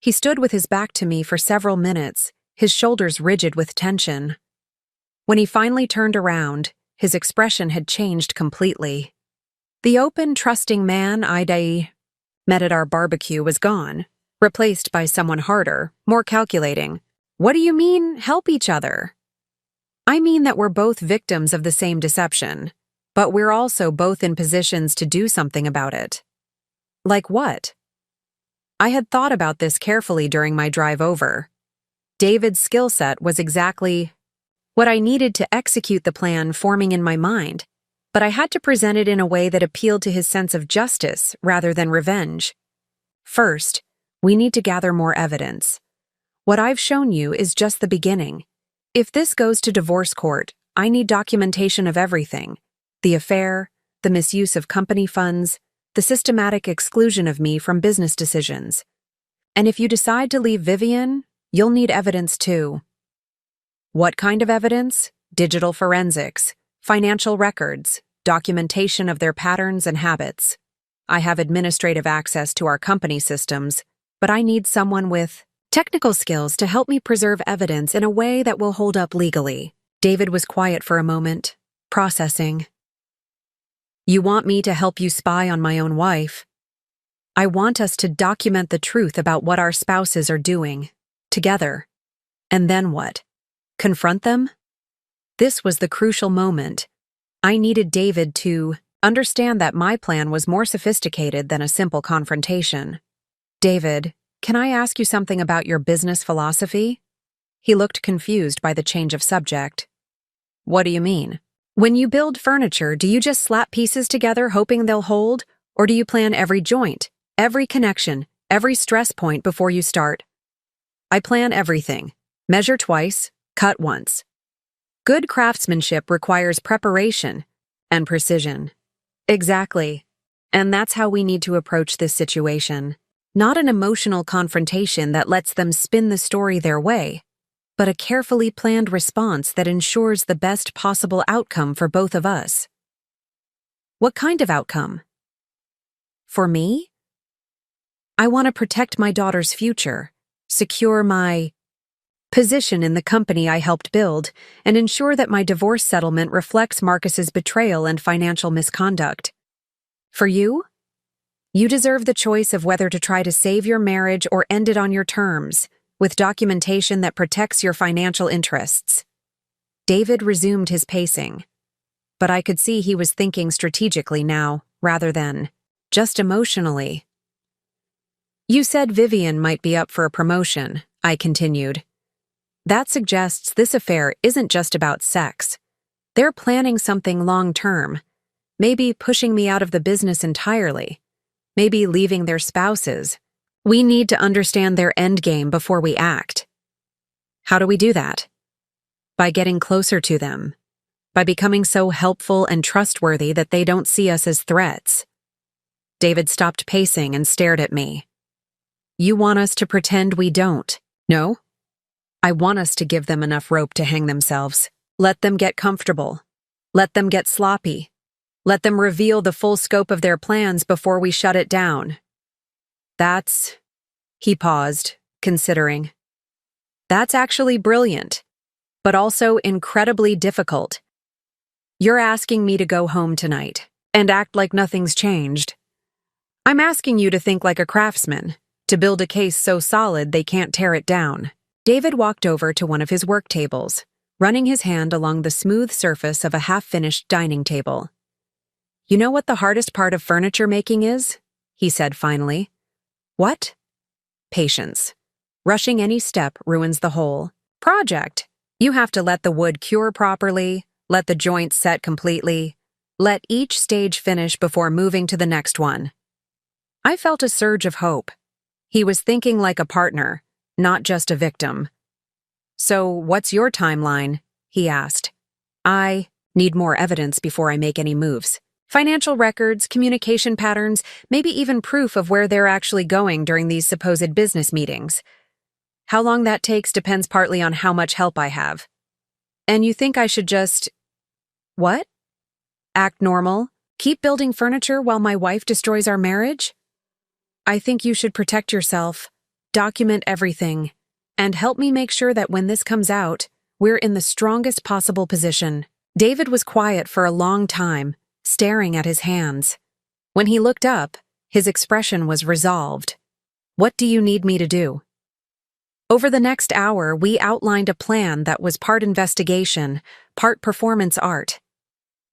He stood with his back to me for several minutes, his shoulders rigid with tension. When he finally turned around, his expression had changed completely. The open, trusting man I'd met at our barbecue was gone, replaced by someone harder, more calculating. What do you mean, help each other? I mean that we're both victims of the same deception, but we're also both in positions to do something about it. Like what? I had thought about this carefully during my drive over. David's skill set was exactly what I needed to execute the plan forming in my mind, but I had to present it in a way that appealed to his sense of justice rather than revenge. First, we need to gather more evidence. What I've shown you is just the beginning. If this goes to divorce court, I need documentation of everything. The affair, the misuse of company funds, the systematic exclusion of me from business decisions. And if you decide to leave Vivian, you'll need evidence too. What kind of evidence? Digital forensics, financial records, documentation of their patterns and habits. I have administrative access to our company systems, but I need someone with technical skills to help me preserve evidence in a way that will hold up legally. David was quiet for a moment, processing. You want me to help you spy on my own wife? I want us to document the truth about what our spouses are doing, together. And then what? Confront them? This was the crucial moment. I needed David to understand that my plan was more sophisticated than a simple confrontation. David, can I ask you something about your business philosophy? He looked confused by the change of subject. What do you mean? When you build furniture, do you just slap pieces together hoping they'll hold? Or do you plan every joint, every connection, every stress point before you start? I plan everything. Measure twice, cut once. Good craftsmanship requires preparation and precision. Exactly. And that's how we need to approach this situation. Not an emotional confrontation that lets them spin the story their way, but a carefully planned response that ensures the best possible outcome for both of us. What kind of outcome? For me? I want to protect my daughter's future, secure my position in the company I helped build, and ensure that my divorce settlement reflects Marcus's betrayal and financial misconduct. For you? You deserve the choice of whether to try to save your marriage or end it on your terms, with documentation that protects your financial interests. David resumed his pacing, but I could see he was thinking strategically now, rather than just emotionally. You said Vivian might be up for a promotion, I continued. That suggests this affair isn't just about sex. They're planning something long-term, maybe pushing me out of the business entirely, maybe leaving their spouses. We need to understand their endgame before we act. How do we do that? By getting closer to them, by becoming so helpful and trustworthy that they don't see us as threats. David stopped pacing and stared at me. You want us to pretend we don't? No? I want us to give them enough rope to hang themselves. Let them get comfortable. Let them get sloppy. Let them reveal the full scope of their plans before we shut it down. He paused, considering. That's actually brilliant, but also incredibly difficult. You're asking me to go home tonight and act like nothing's changed. I'm asking you to think like a craftsman, to build a case so solid they can't tear it down. David walked over to one of his work tables, running his hand along the smooth surface of a half-finished dining table. You know what the hardest part of furniture making is? He said finally. What? Patience. Rushing any step ruins the whole project. You have to let the wood cure properly, let the joints set completely, let each stage finish before moving to the next one. I felt a surge of hope. He was thinking like a partner, not just a victim. So, what's your timeline? He asked. I need more evidence before I make any moves. Financial records, communication patterns, maybe even proof of where they're actually going during these supposed business meetings. How long that takes depends partly on how much help I have. And you think I should just… what? Act normal? Keep building furniture while my wife destroys our marriage? I think you should protect yourself, document everything, and help me make sure that when this comes out, we're in the strongest possible position. David was quiet for a long time, staring at his hands. When he looked up, his expression was resolved. What do you need me to do? Over the next hour, we outlined a plan that was part investigation, part performance art.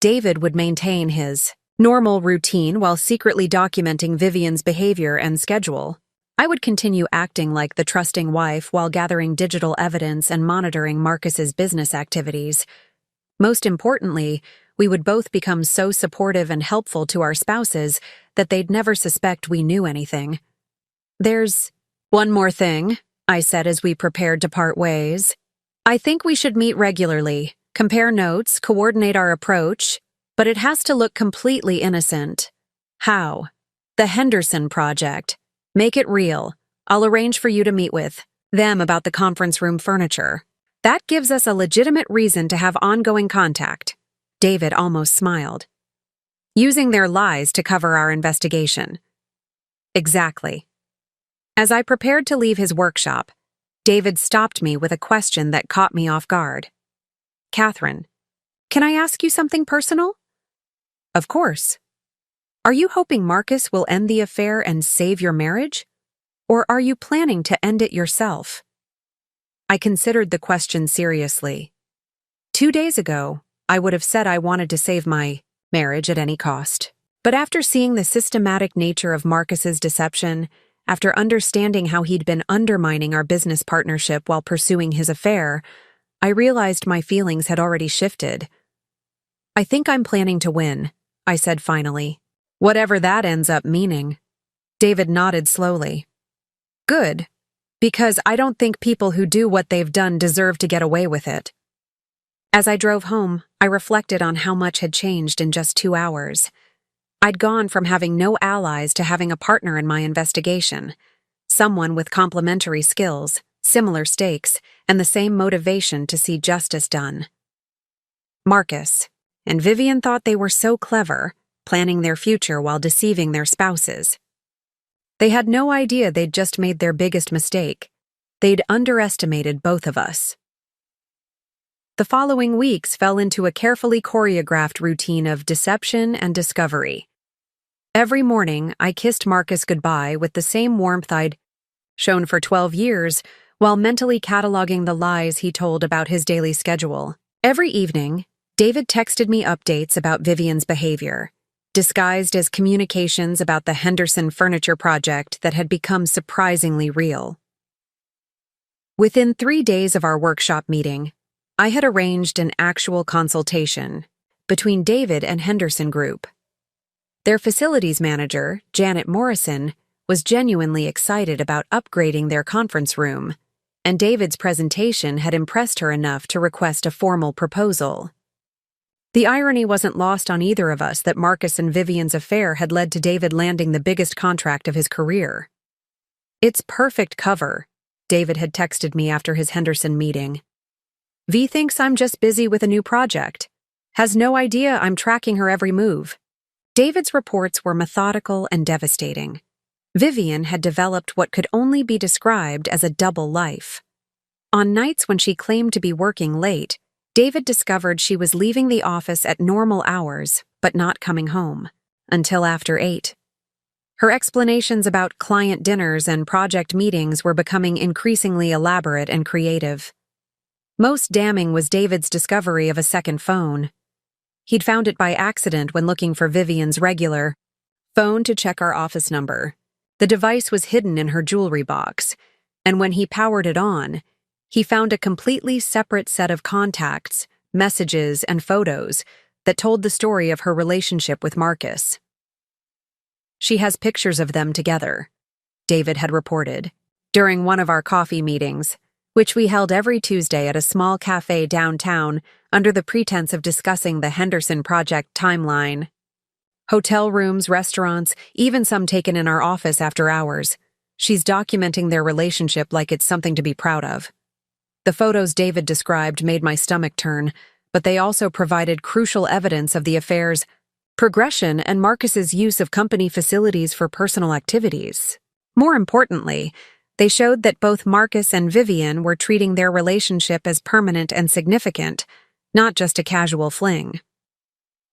David would maintain his normal routine while secretly documenting Vivian's behavior and schedule. I would continue acting like the trusting wife while gathering digital evidence and monitoring Marcus's business activities. Most importantly, we would both become so supportive and helpful to our spouses that they'd never suspect we knew anything. There's one more thing, I said as we prepared to part ways. I think we should meet regularly, compare notes, coordinate our approach, but it has to look completely innocent. How? The Henderson Project. Make it real. I'll arrange for you to meet with them about the conference room furniture. That gives us a legitimate reason to have ongoing contact. David almost smiled. Using their lies to cover our investigation. Exactly. As I prepared to leave his workshop, David stopped me with a question that caught me off guard. Catherine, can I ask you something personal? Of course. Are you hoping Marcus will end the affair and save your marriage? Or are you planning to end it yourself? I considered the question seriously. 2 days ago, I would have said I wanted to save my marriage at any cost. But after seeing the systematic nature of Marcus's deception, after understanding how he'd been undermining our business partnership while pursuing his affair, I realized my feelings had already shifted. I think I'm planning to win, I said finally. Whatever that ends up meaning. David nodded slowly. Good, because I don't think people who do what they've done deserve to get away with it. As I drove home, I reflected on how much had changed in just 2 hours. I'd gone from having no allies to having a partner in my investigation, someone with complementary skills, similar stakes, and the same motivation to see justice done. Marcus and Vivian thought they were so clever, planning their future while deceiving their spouses. They had no idea they'd just made their biggest mistake. They'd underestimated both of us. The following weeks fell into a carefully choreographed routine of deception and discovery. Every morning, I kissed Marcus goodbye with the same warmth I'd shown for 12 years, while mentally cataloging the lies he told about his daily schedule. Every evening, David texted me updates about Vivian's behavior, disguised as communications about the Henderson furniture project that had become surprisingly real. Within 3 days of our workshop meeting, I had arranged an actual consultation between David and Henderson Group. Their facilities manager, Janet Morrison, was genuinely excited about upgrading their conference room, and David's presentation had impressed her enough to request a formal proposal. The irony wasn't lost on either of us that Marcus and Vivian's affair had led to David landing the biggest contract of his career. "It's perfect cover," David had texted me after his Henderson meeting. "V thinks I'm just busy with a new project. Has no idea I'm tracking her every move." David's reports were methodical and devastating. Vivian had developed what could only be described as a double life. On nights when she claimed to be working late, David discovered she was leaving the office at normal hours, but not coming home until after 8. Her explanations about client dinners and project meetings were becoming increasingly elaborate and creative. Most damning was David's discovery of a second phone. He'd found it by accident when looking for Vivian's regular phone to check our office number. The device was hidden in her jewelry box, and when he powered it on, he found a completely separate set of contacts, messages, and photos that told the story of her relationship with Marcus. "She has pictures of them together," David had reported, during one of our coffee meetings, which we held every Tuesday at a small cafe downtown under the pretense of discussing the Henderson project timeline. Hotel rooms, restaurants, even some taken in our office after hours. She's documenting their relationship like it's something to be proud of. The photos David described made my stomach turn, but they also provided crucial evidence of the affair's progression and Marcus's use of company facilities for personal activities. More importantly, they showed that both Marcus and Vivian were treating their relationship as permanent and significant, not just a casual fling.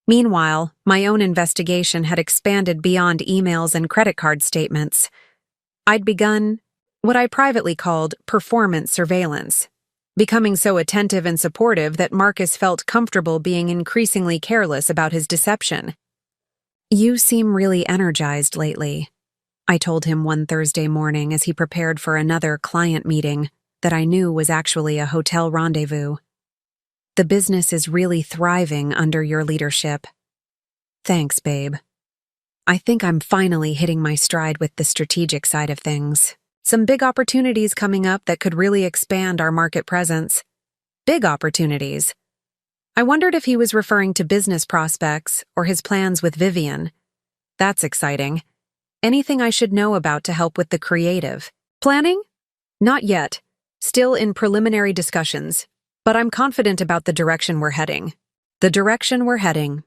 Meanwhile, my own investigation had expanded beyond emails and credit card statements. I'd begun what I privately called performance surveillance, becoming so attentive and supportive that Marcus felt comfortable being increasingly careless about his deception. "You seem really energized lately," I told him one Thursday morning as he prepared for another client meeting that I knew was actually a hotel rendezvous. "The business is really thriving under your leadership." "Thanks, babe. I think I'm finally hitting my stride with the strategic side of things. Some big opportunities coming up that could really expand our market presence." Big opportunities. I wondered if he was referring to business prospects or his plans with Vivian. That's exciting. Anything I should know about to help with the creative? Planning? Not yet. Still in preliminary discussions. But I'm confident about the direction we're heading. The direction we're heading.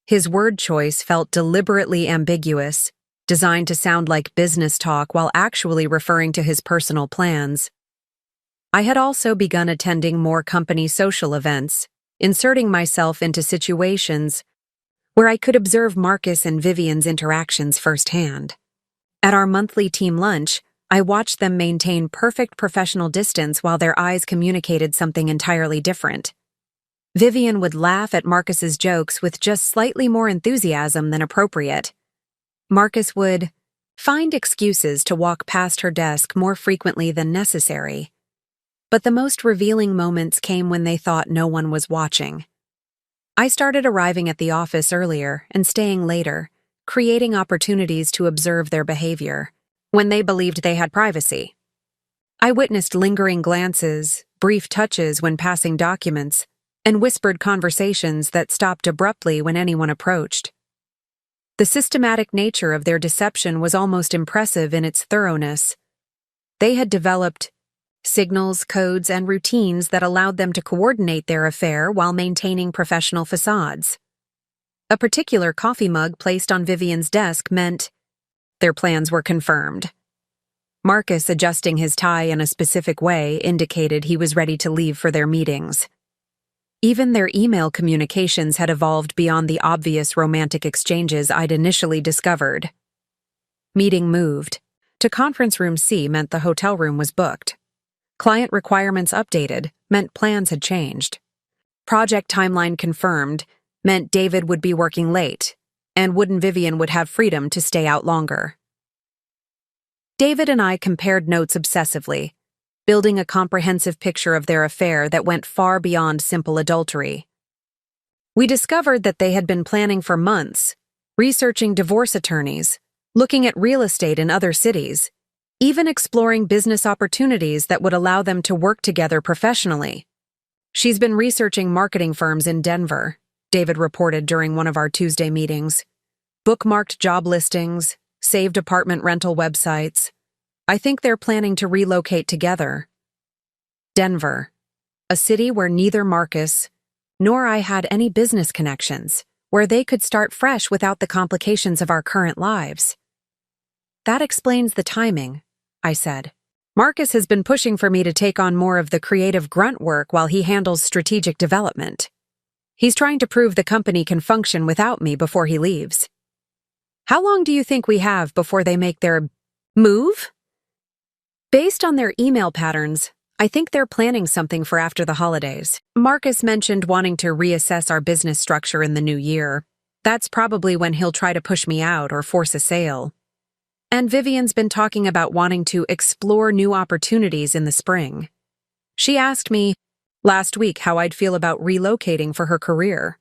His word choice felt deliberately ambiguous, designed to sound like business talk while actually referring to his personal plans. I had also begun attending more company social events, inserting myself into situations where I could observe Marcus and Vivian's interactions firsthand. At our monthly team lunch, I watched them maintain perfect professional distance while their eyes communicated something entirely different. Vivian would laugh at Marcus's jokes with just slightly more enthusiasm than appropriate. Marcus would find excuses to walk past her desk more frequently than necessary. But the most revealing moments came when they thought no one was watching. I started arriving at the office earlier and staying later, creating opportunities to observe their behavior when they believed they had privacy. I witnessed lingering glances, brief touches when passing documents, and whispered conversations that stopped abruptly when anyone approached. The systematic nature of their deception was almost impressive in its thoroughness. They had developed signals, codes, and routines that allowed them to coordinate their affair while maintaining professional facades. A particular coffee mug placed on Vivian's desk meant Their plans were confirmed. Marcus, adjusting his tie in a specific way, indicated he was ready to leave for their meetings. Even their email communications had evolved beyond the obvious romantic exchanges I'd initially discovered. Meeting moved. To conference room C meant the hotel room was booked. Client requirements updated meant plans had changed. Project timeline confirmed meant David would be working late, and Vivian would have freedom to stay out longer. David and I compared notes obsessively, building a comprehensive picture of their affair that went far beyond simple adultery. We discovered that they had been planning for months, researching divorce attorneys, looking at real estate in other cities, even exploring business opportunities that would allow them to work together professionally. She's been researching marketing firms in Denver, David reported during one of our Tuesday meetings. Bookmarked job listings, saved apartment rental websites. I think they're planning to relocate together. Denver, a city where neither Marcus nor I had any business connections, where they could start fresh without the complications of our current lives. That explains the timing, I said. Marcus has been pushing for me to take on more of the creative grunt work while he handles strategic development. He's trying to prove the company can function without me before he leaves. How long do you think we have before they make their move? Based on their email patterns, I think they're planning something for after the holidays. Marcus mentioned wanting to reassess our business structure in the new year. That's probably when he'll try to push me out or force a sale. And Vivian's been talking about wanting to explore new opportunities in the spring. She asked me last week how I'd feel about relocating for her career.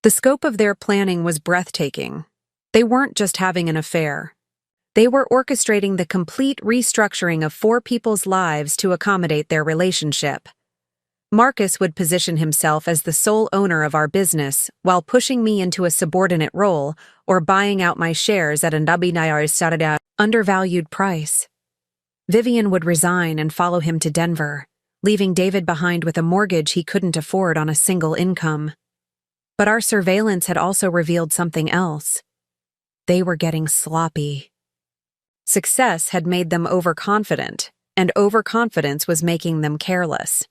The scope of their planning was breathtaking. They weren't just having an affair. They were orchestrating the complete restructuring of 4 people's lives to accommodate their relationship. Marcus would position himself as the sole owner of our business while pushing me into a subordinate role or buying out my shares at an undervalued price. Vivian would resign and follow him to Denver, leaving David behind with a mortgage he couldn't afford on a single income. But our surveillance had also revealed something else. They were getting sloppy. Success had made them overconfident, and overconfidence was making them careless.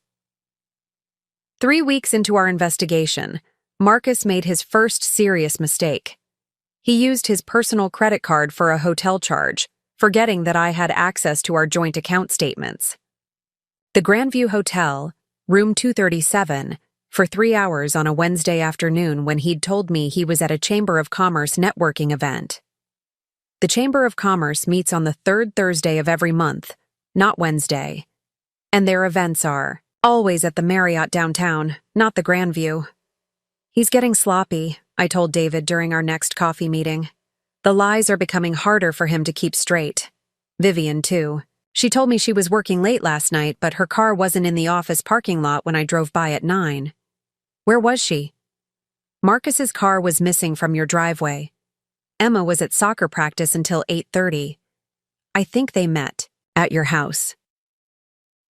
3 weeks into our investigation, Marcus made his first serious mistake. He used his personal credit card for a hotel charge, forgetting that I had access to our joint account statements. The Grandview Hotel, room 237, for 3 hours on a Wednesday afternoon when he'd told me he was at a Chamber of Commerce networking event. The Chamber of Commerce meets on the 3rd Thursday of every month, not Wednesday. And their events are always at the Marriott downtown, not the Grandview. He's getting sloppy, I told David during our next coffee meeting. The lies are becoming harder for him to keep straight. Vivian, too. She told me she was working late last night, but her car wasn't in the office parking lot when I drove by at 9. Where was she? Marcus's car was missing from your driveway. Emma was at soccer practice until 8:30. I think they met at your house.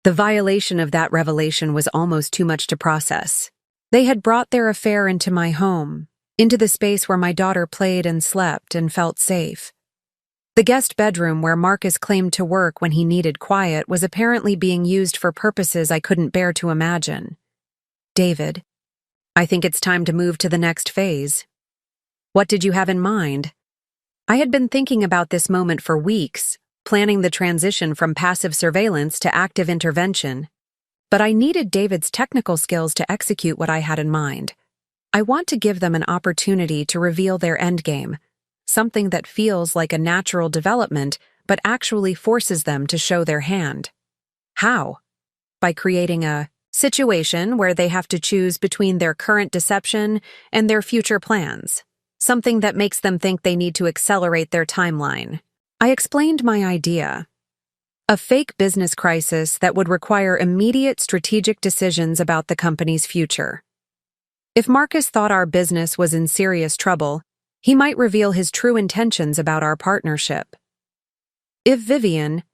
The violation of that revelation was almost too much to process. They had brought their affair into my home, into the space where my daughter played and slept and felt safe. The guest bedroom where Marcus claimed to work when he needed quiet was apparently being used for purposes I couldn't bear to imagine. David, I think it's time to move to the next phase. What did you have in mind? I had been thinking about this moment for weeks, planning the transition from passive surveillance to active intervention. But I needed David's technical skills to execute what I had in mind. I want to give them an opportunity to reveal their endgame, something that feels like a natural development but actually forces them to show their hand. How? By creating a situation where they have to choose between their current deception and their future plans. Something that makes them think they need to accelerate their timeline. I explained my idea. A fake business crisis that would require immediate strategic decisions about the company's future. If Marcus thought our business was in serious trouble, he might reveal his true intentions about our partnership. If Vivian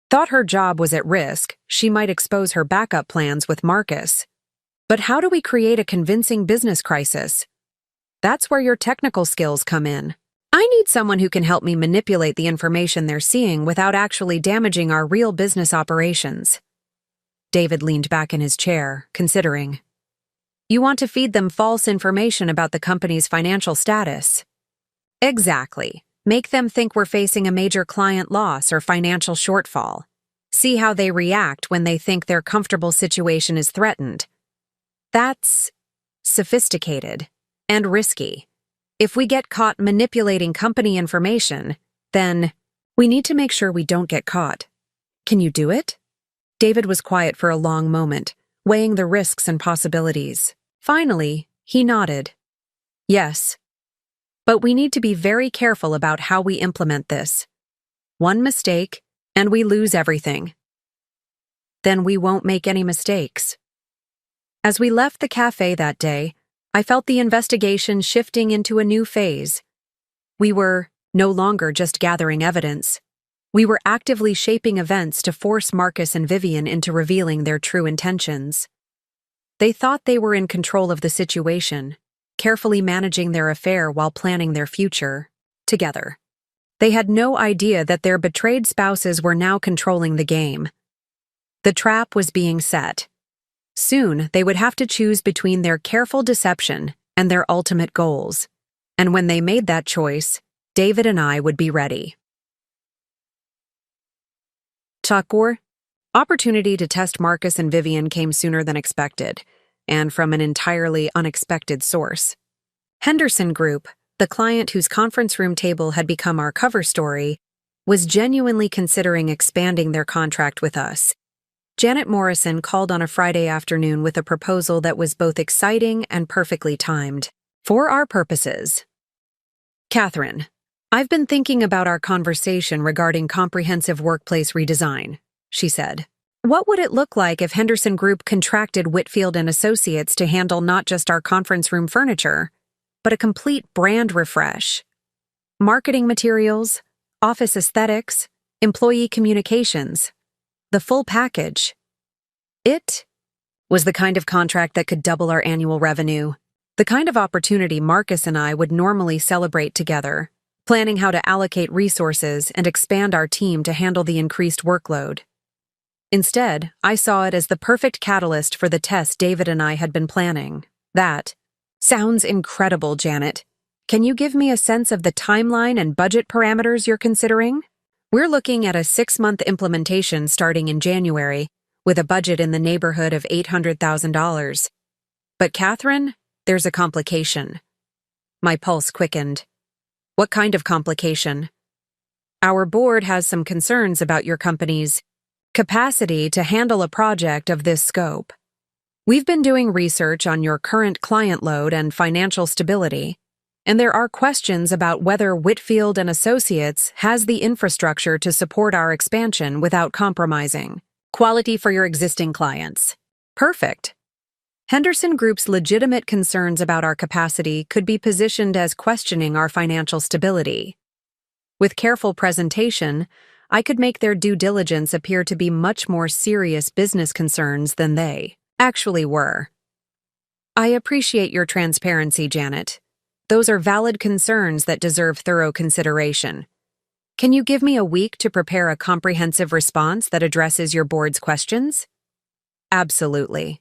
thought her job was at risk, she might expose her backup plans with Marcus. But how do we create a convincing business crisis? That's where your technical skills come in. I need someone who can help me manipulate the information they're seeing without actually damaging our real business operations. David leaned back in his chair, considering. You want to feed them false information about the company's financial status? Exactly. Make them think we're facing a major client loss or financial shortfall. See how they react when they think their comfortable situation is threatened. That's sophisticated and risky. If we get caught manipulating company information, then we need to make sure we don't get caught. Can you do it? David was quiet for a long moment, weighing the risks and possibilities. Finally, he nodded. Yes. But we need to be very careful about how we implement this. One mistake, and we lose everything. Then we won't make any mistakes. As we left the cafe that day, I felt the investigation shifting into a new phase. We were no longer just gathering evidence. We were actively shaping events to force Marcus and Vivian into revealing their true intentions. They thought they were in control of the situation, carefully managing their affair while planning their future, together. They had no idea that their betrayed spouses were now controlling the game. The trap was being set. Soon, they would have to choose between their careful deception and their ultimate goals. And when they made that choice, David and I would be ready. Tucker, opportunity to test Marcus and Vivian came sooner than expected, and from an entirely unexpected source. Henderson Group, the client whose conference room table had become our cover story, was genuinely considering expanding their contract with us. Janet Morrison called on a Friday afternoon with a proposal that was both exciting and perfectly timed. For our purposes. Catherine, I've been thinking about our conversation regarding comprehensive workplace redesign, she said. What would it look like if Henderson Group contracted Whitfield Associates to handle not just our conference room furniture, but a complete brand refresh? Marketing materials, office aesthetics, employee communications. The full package. It was the kind of contract that could double our annual revenue, the kind of opportunity Marcus and I would normally celebrate together, planning how to allocate resources and expand our team to handle the increased workload. Instead, I saw it as the perfect catalyst for the test David and I had been planning. That sounds incredible, Janet. Can you give me a sense of the timeline and budget parameters you're considering? We're looking at a 6-month implementation starting in January, with a budget in the neighborhood of $800,000. But Catherine, there's a complication. My pulse quickened. What kind of complication? Our board has some concerns about your company's capacity to handle a project of this scope. We've been doing research on your current client load and financial stability, and there are questions about whether Whitfield Associates has the infrastructure to support our expansion without compromising quality for your existing clients. Perfect. Henderson Group's legitimate concerns about our capacity could be positioned as questioning our financial stability. With careful presentation, I could make their due diligence appear to be much more serious business concerns than they actually were. I appreciate your transparency, Janet. Those are valid concerns that deserve thorough consideration. Can you give me a week to prepare a comprehensive response that addresses your board's questions? Absolutely.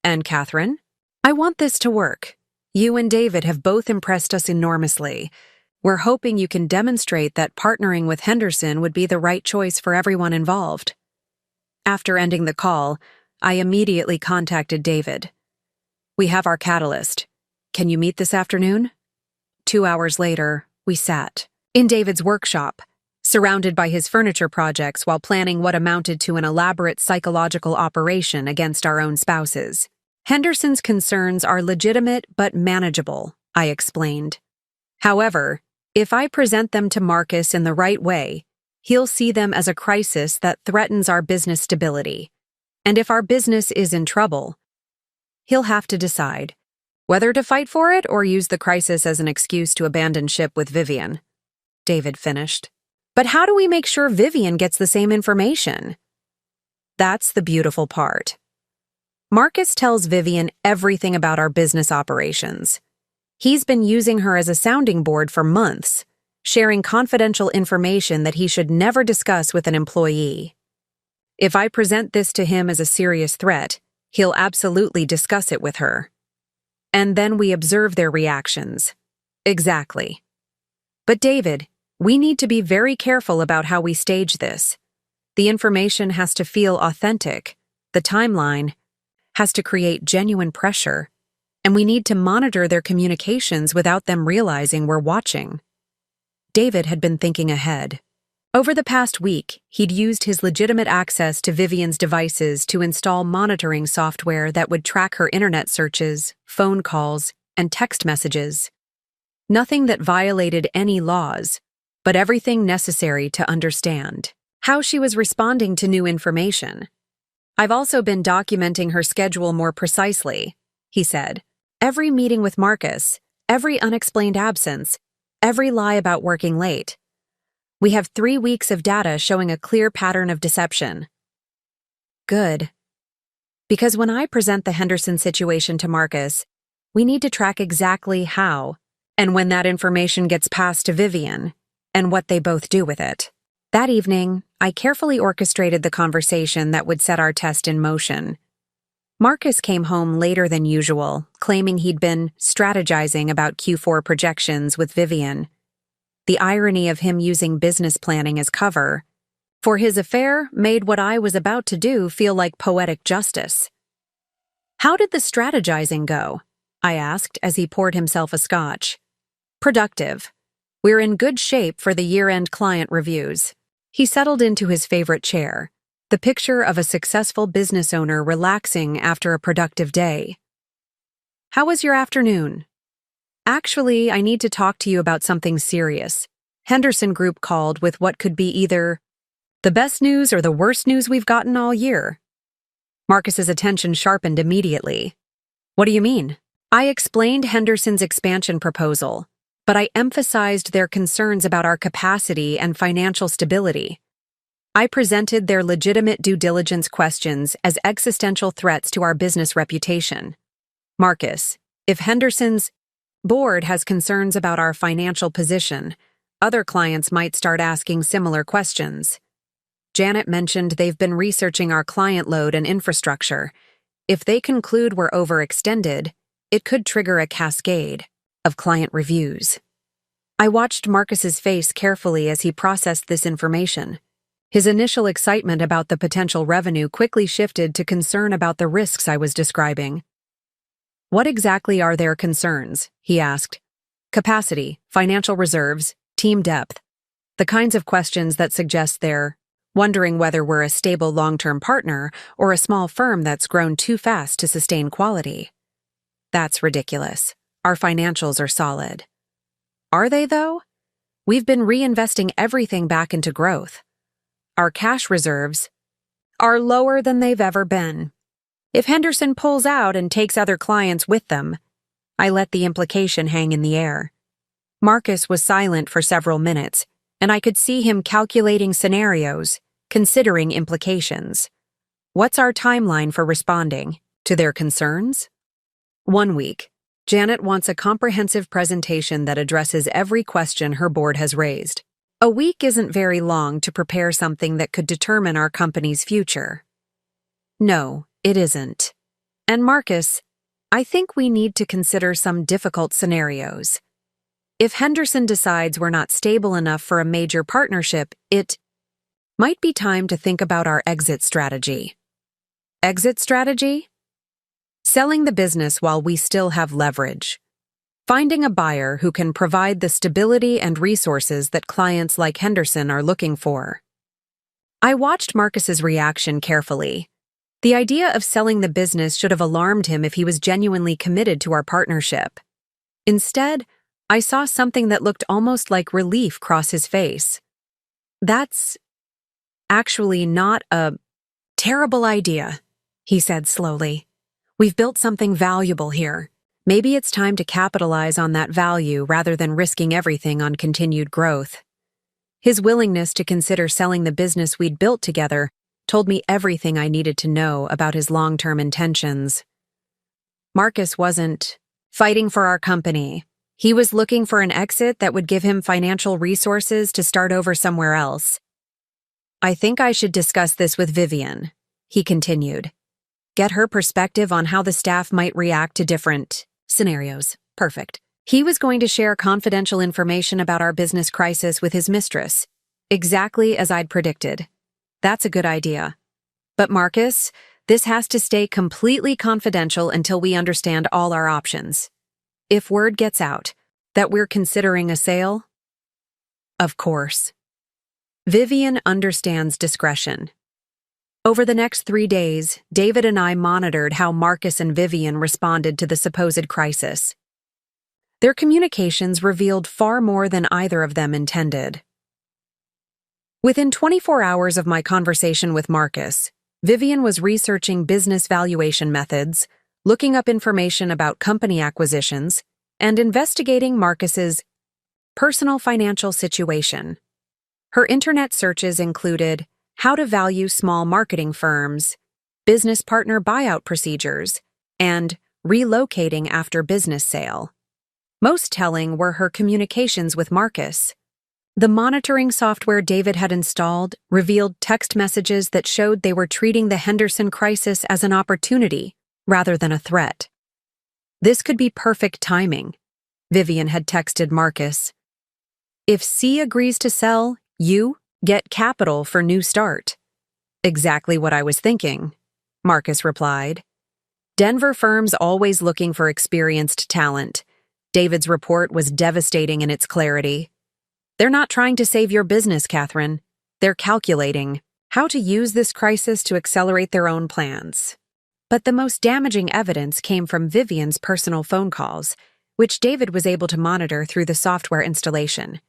And Catherine, I want this to work. You and David have both impressed us enormously. We're hoping you can demonstrate that partnering with Henderson would be the right choice for everyone involved. After ending the call, I immediately contacted David. We have our catalyst. Can you meet this afternoon? 2 hours later, we sat in David's workshop, surrounded by his furniture projects while planning what amounted to an elaborate psychological operation against our own spouses. Henderson's concerns are legitimate but manageable, I explained. However, if I present them to Marcus in the right way, he'll see them as a crisis that threatens our business stability. And if our business is in trouble, he'll have to decide whether to fight for it or use the crisis as an excuse to abandon ship with Vivian. David finished. But how do we make sure Vivian gets the same information? That's the beautiful part. Marcus tells Vivian everything about our business operations. He's been using her as a sounding board for months, sharing confidential information that he should never discuss with an employee. If I present this to him as a serious threat, he'll absolutely discuss it with her. And then we observe their reactions. Exactly. But David, we need to be very careful about how we stage this. The information has to feel authentic. The timeline has to create genuine pressure. And we need to monitor their communications without them realizing we're watching. David had been thinking ahead. Over the past week, he'd used his legitimate access to Vivian's devices to install monitoring software that would track her internet searches, phone calls, and text messages. Nothing that violated any laws, but everything necessary to understand how she was responding to new information. I've also been documenting her schedule more precisely, he said. Every meeting with Marcus, every unexplained absence, every lie about working late. We have 3 weeks of data showing a clear pattern of deception. Good. Because when I present the Henderson situation to Marcus, we need to track exactly how and when that information gets passed to Vivian and what they both do with it. That evening, I carefully orchestrated the conversation that would set our test in motion. Marcus came home later than usual, claiming he'd been strategizing about Q4 projections with Vivian. The irony of him using business planning as cover for his affair made what I was about to do feel like poetic justice. How did the strategizing go? I asked as he poured himself a scotch. Productive. We're in good shape for the year-end client reviews. He settled into his favorite chair, the picture of a successful business owner relaxing after a productive day. How was your afternoon? Actually, I need to talk to you about something serious. Henderson Group called with what could be either the best news or the worst news we've gotten all year. Marcus's attention sharpened immediately. What do you mean? I explained Henderson's expansion proposal, but I emphasized their concerns about our capacity and financial stability. I presented their legitimate due diligence questions as existential threats to our business reputation. Marcus, if Henderson's board has concerns about our financial position, other clients might start asking similar questions. Janet mentioned they've been researching our client load and infrastructure. If they conclude we're overextended, it could trigger a cascade of client reviews. I watched Marcus's face carefully as he processed this information. His initial excitement about the potential revenue quickly shifted to concern about the risks I was describing. What exactly are their concerns? He asked. Capacity, financial reserves, team depth. The kinds of questions that suggest they're wondering whether we're a stable long-term partner or a small firm that's grown too fast to sustain quality. That's ridiculous. Our financials are solid. Are they, though? We've been reinvesting everything back into growth. Our cash reserves are lower than they've ever been. If Henderson pulls out and takes other clients with them, I let the implication hang in the air. Marcus was silent for several minutes, and I could see him calculating scenarios, considering implications. What's our timeline for responding to their concerns? 1 week. Janet wants a comprehensive presentation that addresses every question her board has raised. A week isn't very long to prepare something that could determine our company's future. No, it isn't. And Marcus, I think we need to consider some difficult scenarios. If Henderson decides we're not stable enough for a major partnership, it might be time to think about our exit strategy. Exit strategy? Selling the business while we still have leverage. Finding a buyer who can provide the stability and resources that clients like Henderson are looking for. I watched Marcus's reaction carefully. The idea of selling the business should have alarmed him if he was genuinely committed to our partnership. Instead, I saw something that looked almost like relief cross his face. That's actually not a terrible idea, he said slowly. We've built something valuable here. Maybe it's time to capitalize on that value rather than risking everything on continued growth. His willingness to consider selling the business we'd built together told me everything I needed to know about his long-term intentions. Marcus wasn't fighting for our company. He was looking for an exit that would give him financial resources to start over somewhere else. I think I should discuss this with Vivian, he continued. Get her perspective on how the staff might react to different scenarios. Perfect. He was going to share confidential information about our business crisis with his mistress, exactly as I'd predicted. That's a good idea. But Marcus, this has to stay completely confidential until we understand all our options. If word gets out that we're considering a sale, of course. Vivian understands discretion. Over the next 3 days, David and I monitored how Marcus and Vivian responded to the supposed crisis. Their communications revealed far more than either of them intended. Within 24 hours of my conversation with Marcus, Vivian was researching business valuation methods, looking up information about company acquisitions, and investigating Marcus's personal financial situation. Her internet searches included how to value small marketing firms, business partner buyout procedures, and relocating after business sale. Most telling were her communications with Marcus. The monitoring software David had installed revealed text messages that showed they were treating the Henderson crisis as an opportunity rather than a threat. This could be perfect timing, Vivian had texted Marcus. If C agrees to sell, you get capital for new start. Exactly what I was thinking, Marcus replied. Denver firms always looking for experienced talent. David's report was devastating in its clarity. They're not trying to save your business, Catherine. They're calculating how to use this crisis to accelerate their own plans. But the most damaging evidence came from Vivian's personal phone calls, which David was able to monitor through the software installation.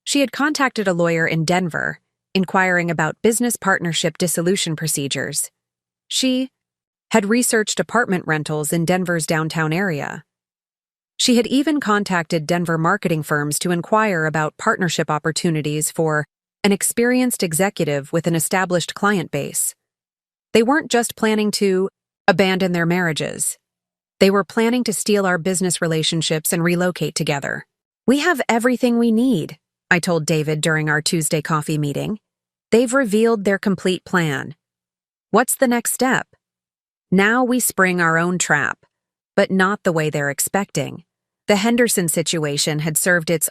She had contacted a lawyer in Denver, inquiring about business partnership dissolution procedures. She had researched apartment rentals in Denver's downtown area. She had even contacted Denver marketing firms to inquire about partnership opportunities for an experienced executive with an established client base. They weren't just planning to abandon their marriages. They were planning to steal our business relationships and relocate together. We have everything we need, I told David during our Tuesday coffee meeting. They've revealed their complete plan. What's the next step? Now we spring our own trap, but not the way they're expecting. The Henderson situation had served its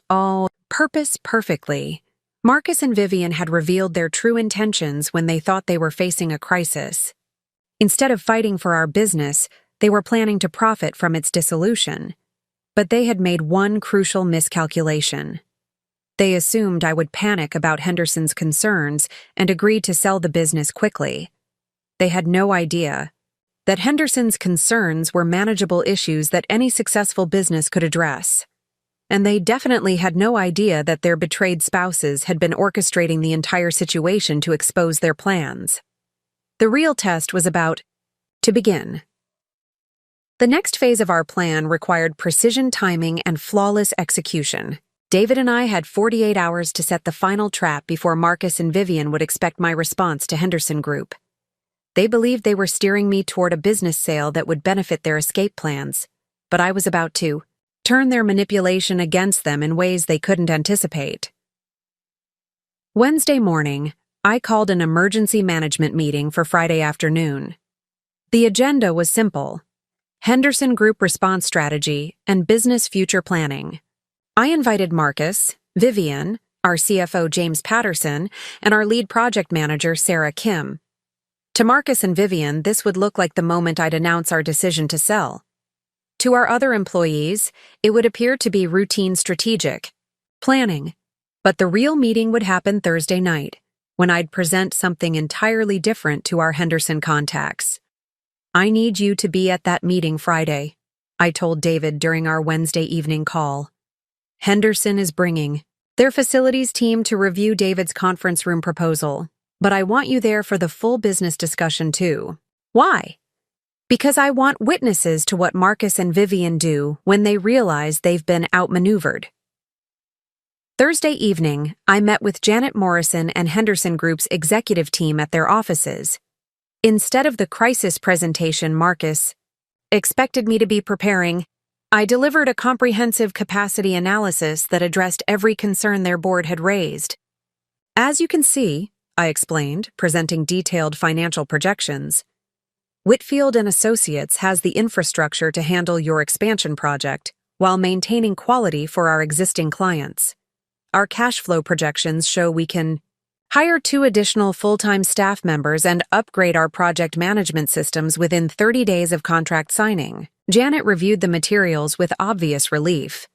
purpose perfectly. Marcus and Vivian had revealed their true intentions when they thought they were facing a crisis. Instead of fighting for our business, they were planning to profit from its dissolution. But they had made one crucial miscalculation. They assumed I would panic about Henderson's concerns and agreed to sell the business quickly. They had no idea that Henderson's concerns were manageable issues that any successful business could address. And they definitely had no idea that their betrayed spouses had been orchestrating the entire situation to expose their plans. The real test was about to begin. The next phase of our plan required precision timing and flawless execution. David and I had 48 hours to set the final trap before Marcus and Vivian would expect my response to Henderson Group. They believed they were steering me toward a business sale that would benefit their escape plans, but I was about to turn their manipulation against them in ways they couldn't anticipate. Wednesday morning, I called an emergency management meeting for Friday afternoon. The agenda was simple: Henderson Group response strategy and business future planning. I invited Marcus, Vivian, our CFO James Patterson, and our lead project manager Sarah Kim. To Marcus and Vivian, this would look like the moment I'd announce our decision to sell. To our other employees, it would appear to be routine strategic planning. But the real meeting would happen Thursday night, when I'd present something entirely different to our Henderson contacts. I need you to be at that meeting Friday, I told David during our Wednesday evening call. Henderson is bringing their facilities team to review David's conference room proposal. But I want you there for the full business discussion too. Why? Because I want witnesses to what Marcus and Vivian do when they realize they've been outmaneuvered. Thursday evening, I met with Janet Morrison and Henderson Group's executive team at their offices. Instead of the crisis presentation Marcus expected me to be preparing, I delivered a comprehensive capacity analysis that addressed every concern their board had raised. As you can see, I explained, presenting detailed financial projections, Whitfield Associates has the infrastructure to handle your expansion project while maintaining quality for our existing clients. Our cash flow projections show we can hire 2 additional full-time staff members and upgrade our project management systems within 30 days of contract signing. Janet reviewed the materials with obvious relief.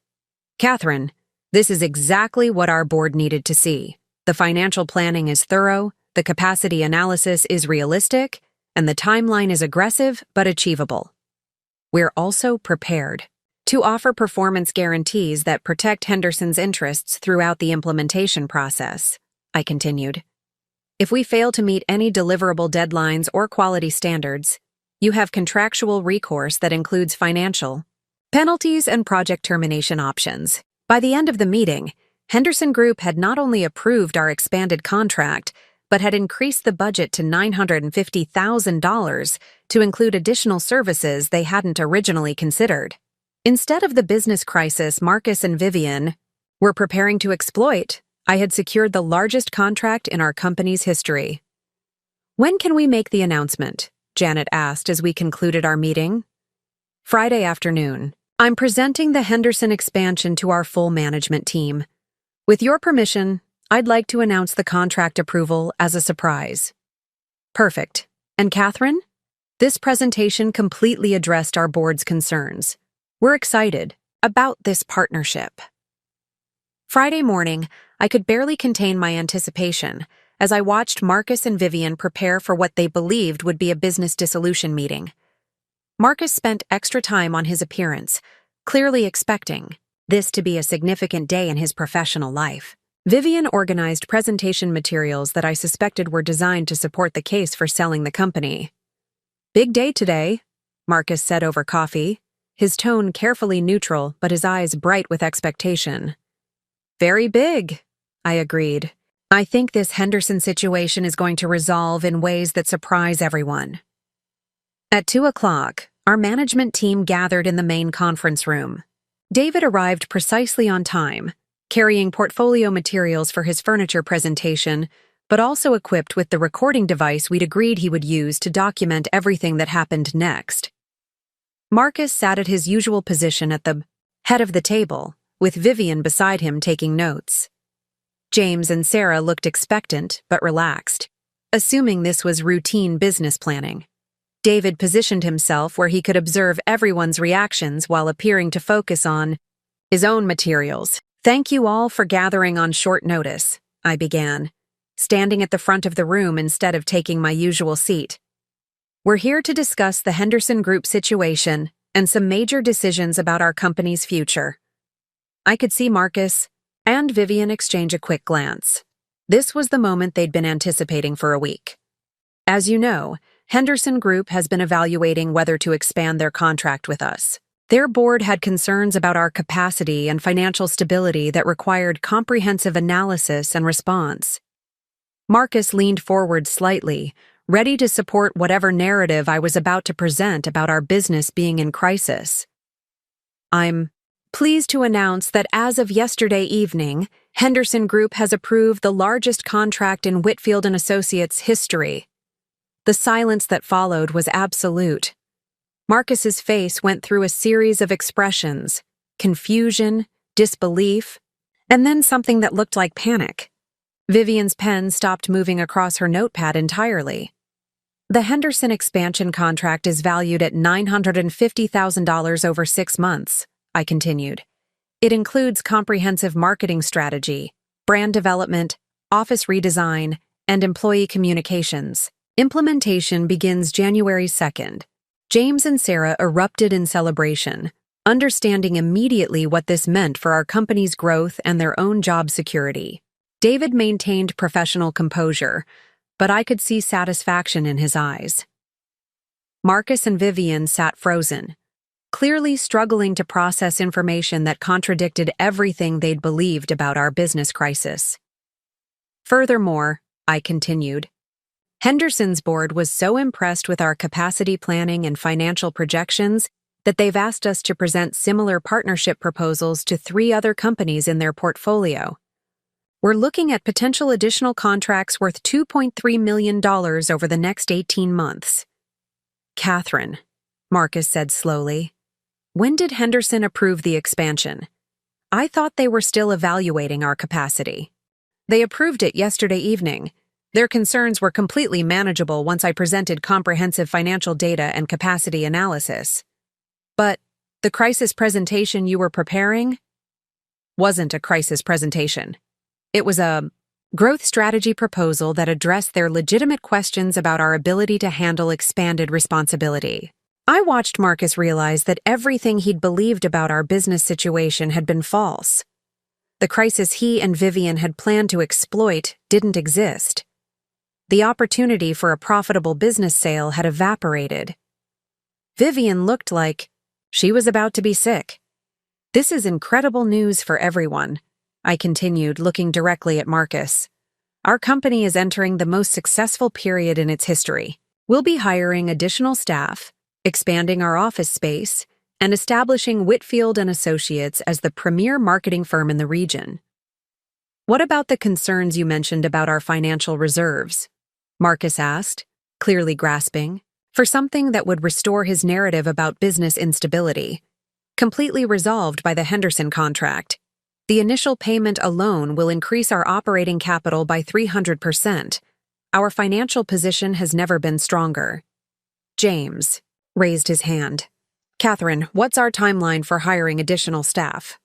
Catherine, this is exactly what our board needed to see. The financial planning is thorough, the capacity analysis is realistic, and the timeline is aggressive but achievable. We're also prepared to offer performance guarantees that protect Henderson's interests throughout the implementation process, I continued. If we fail to meet any deliverable deadlines or quality standards, you have contractual recourse that includes financial penalties and project termination options. By the end of the meeting, Henderson Group had not only approved our expanded contract, but had increased the budget to $950,000 to include additional services they hadn't originally considered. Instead of the business crisis Marcus and Vivian were preparing to exploit, I had secured the largest contract in our company's history. When can we make the announcement? Janet asked as we concluded our meeting. Friday afternoon. I'm presenting the Henderson expansion to our full management team. With your permission, I'd like to announce the contract approval as a surprise. Perfect. And Catherine? This presentation completely addressed our board's concerns. We're excited about this partnership. Friday morning, I could barely contain my anticipation as I watched Marcus and Vivian prepare for what they believed would be a business dissolution meeting. Marcus spent extra time on his appearance, clearly expecting this to be a significant day in his professional life. Vivian organized presentation materials that I suspected were designed to support the case for selling the company. Big day today, Marcus said over coffee, his tone carefully neutral but his eyes bright with expectation. Very big, I agreed. I think this Henderson situation is going to resolve in ways that surprise everyone. At 2 o'clock, our management team gathered in the main conference room. David arrived precisely on time, carrying portfolio materials for his furniture presentation, but also equipped with the recording device we'd agreed he would use to document everything that happened next. Marcus sat at his usual position at the head of the table, with Vivian beside him taking notes. James and Sarah looked expectant but relaxed, assuming this was routine business planning. David positioned himself where he could observe everyone's reactions while appearing to focus on his own materials. Thank you all for gathering on short notice, I began, standing at the front of the room instead of taking my usual seat. We're here to discuss the Henderson Group situation and some major decisions about our company's future. I could see Marcus and Vivian exchange a quick glance. This was the moment they'd been anticipating for a week. As you know, Henderson Group has been evaluating whether to expand their contract with us. Their board had concerns about our capacity and financial stability that required comprehensive analysis and response. Marcus leaned forward slightly, ready to support whatever narrative I was about to present about our business being in crisis. I'm pleased to announce that as of yesterday evening, Henderson Group has approved the largest contract in Whitfield Associates history. The silence that followed was absolute. Marcus's face went through a series of expressions: confusion, disbelief, and then something that looked like panic. Vivian's pen stopped moving across her notepad entirely. The Henderson expansion contract is valued at $950,000 over 6 months, I continued. It includes comprehensive marketing strategy, brand development, office redesign, and employee communications. Implementation begins January 2nd. James and Sarah erupted in celebration, understanding immediately what this meant for our company's growth and their own job security. David maintained professional composure, but I could see satisfaction in his eyes. Marcus and Vivian sat frozen, clearly struggling to process information that contradicted everything they'd believed about our business crisis. Furthermore, I continued, Henderson's board was so impressed with our capacity planning and financial projections, that they've asked us to present similar partnership proposals to 3 other companies in their portfolio. We're looking at potential additional contracts worth $2.3 million over the next 18 months. Catherine, Marcus said slowly, when did Henderson approve the expansion? I thought they were still evaluating our capacity. They approved it yesterday evening. Their concerns were completely manageable once I presented comprehensive financial data and capacity analysis. But the crisis presentation you were preparing wasn't a crisis presentation. It was a growth strategy proposal that addressed their legitimate questions about our ability to handle expanded responsibility. I watched Marcus realize that everything he'd believed about our business situation had been false. The crisis he and Vivian had planned to exploit didn't exist. The opportunity for a profitable business sale had evaporated. Vivian looked like she was about to be sick. This is incredible news for everyone, I continued, looking directly at Marcus. Our company is entering the most successful period in its history. We'll be hiring additional staff, expanding our office space, and establishing Whitfield Associates as the premier marketing firm in the region. What about the concerns you mentioned about our financial reserves? Marcus asked, clearly grasping for something that would restore his narrative about business instability. Completely resolved by the Henderson contract. The initial payment alone will increase our operating capital by 300%. Our financial position has never been stronger. James raised his hand. Catherine, what's our timeline for hiring additional staff?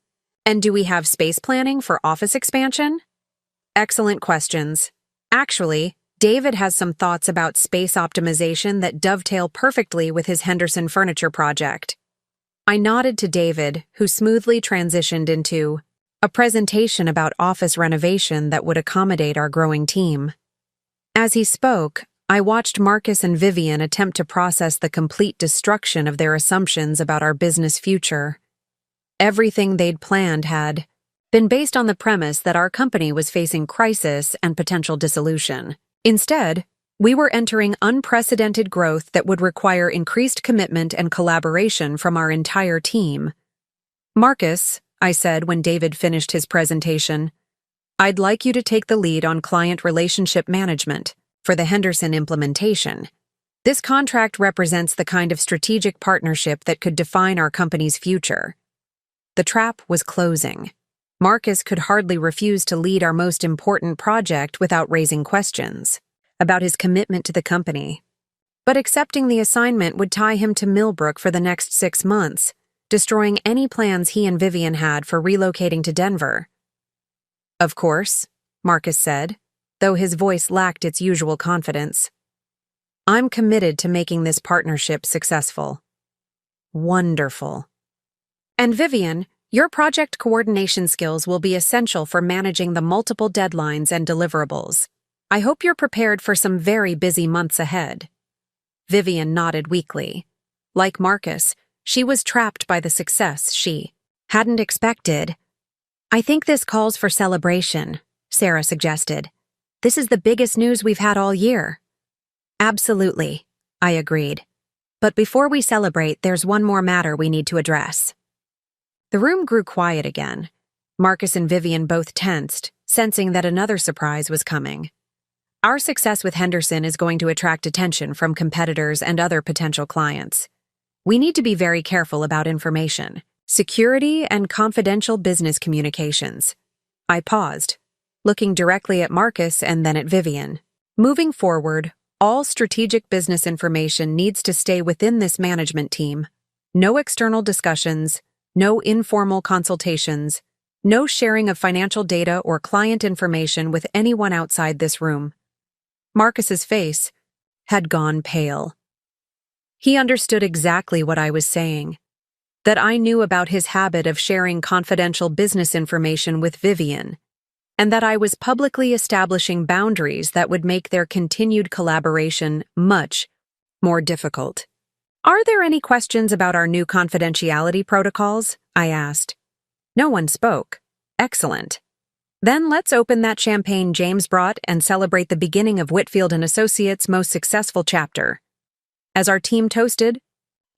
And do we have space planning for office expansion? Excellent questions. Actually, David has some thoughts about space optimization that dovetail perfectly with his Henderson furniture project. I nodded to David, who smoothly transitioned into a presentation about office renovation that would accommodate our growing team. As he spoke, I watched Marcus and Vivian attempt to process the complete destruction of their assumptions about our business future. Everything they'd planned had been based on the premise that our company was facing crisis and potential dissolution. Instead, we were entering unprecedented growth that would require increased commitment and collaboration from our entire team. Marcus, I said when David finished his presentation, I'd like you to take the lead on client relationship management for the Henderson implementation. This contract represents the kind of strategic partnership that could define our company's future. The trap was closing. Marcus could hardly refuse to lead our most important project without raising questions about his commitment to the company. But accepting the assignment would tie him to Millbrook for the next 6 months, destroying any plans he and Vivian had for relocating to Denver. Of course, Marcus said, though his voice lacked its usual confidence. I'm committed to making this partnership successful. Wonderful. And Vivian, your project coordination skills will be essential for managing the multiple deadlines and deliverables. I hope you're prepared for some very busy months ahead. Vivian nodded weakly. Like Marcus, she was trapped by the success she hadn't expected. I think this calls for celebration, Sarah suggested. This is the biggest news we've had all year. Absolutely, I agreed. But before we celebrate, there's one more matter we need to address. The room grew quiet again. Marcus and Vivian both tensed, sensing that another surprise was coming. Our success with Henderson is going to attract attention from competitors and other potential clients. We need to be very careful about information, security, and confidential business communications. I paused, looking directly at Marcus and then at Vivian. Moving forward, all strategic business information needs to stay within this management team. No external discussions, no informal consultations, no sharing of financial data or client information with anyone outside this room. Marcus's face had gone pale. He understood exactly what I was saying, that I knew about his habit of sharing confidential business information with Vivian, and that I was publicly establishing boundaries that would make their continued collaboration much more difficult. Are there any questions about our new confidentiality protocols? I asked. No one spoke. Excellent. Then let's open that champagne James brought and celebrate the beginning of Whitfield & Associates' most successful chapter. As our team toasted,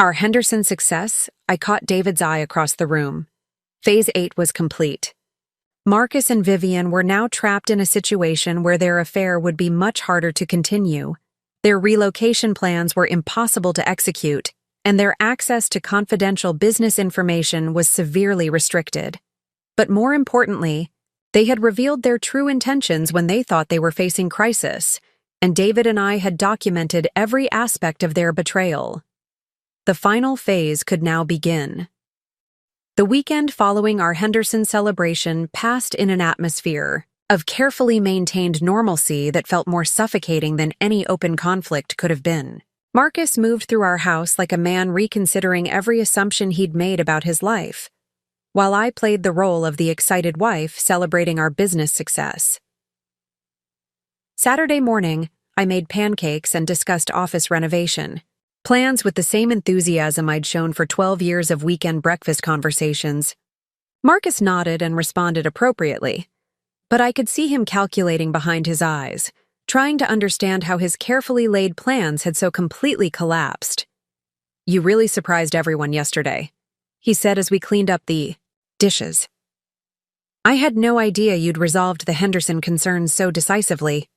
Our Henderson success, I caught David's eye across the room. Phase 8 was complete. Marcus and Vivian were now trapped in a situation where their affair would be much harder to continue. Their relocation plans were impossible to execute, and their access to confidential business information was severely restricted. But more importantly, they had revealed their true intentions when they thought they were facing crisis, and David and I had documented every aspect of their betrayal. The final phase could now begin. The weekend following our Henderson celebration passed in an atmosphere of carefully maintained normalcy that felt more suffocating than any open conflict could have been. Marcus moved through our house like a man reconsidering every assumption he'd made about his life, while I played the role of the excited wife celebrating our business success. Saturday morning, I made pancakes and discussed office renovation. Plans with the same enthusiasm I'd shown for 12 years of weekend breakfast conversations. Marcus nodded and responded appropriately, but I could see him calculating behind his eyes, trying to understand how his carefully laid plans had so completely collapsed. "You really surprised everyone yesterday," he said as we cleaned up the dishes. "I had no idea you'd resolved the Henderson concerns so decisively."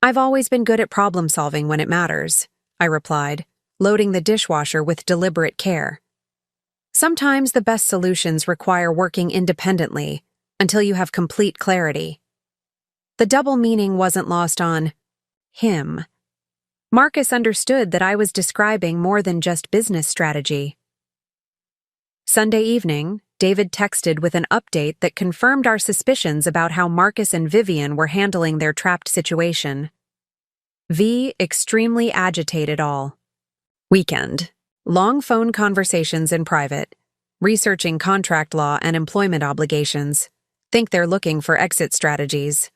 "I've always been good at problem solving when it matters," I replied, loading the dishwasher with deliberate care. "Sometimes the best solutions require working independently until you have complete clarity." The double meaning wasn't lost on him. Marcus understood that I was describing more than just business strategy. Sunday evening, David texted with an update that confirmed our suspicions about how Marcus and Vivian were handling their trapped situation. V extremely agitated all. Weekend. Long phone conversations in private. Researching contract law and employment obligations. Think they're looking for exit strategies.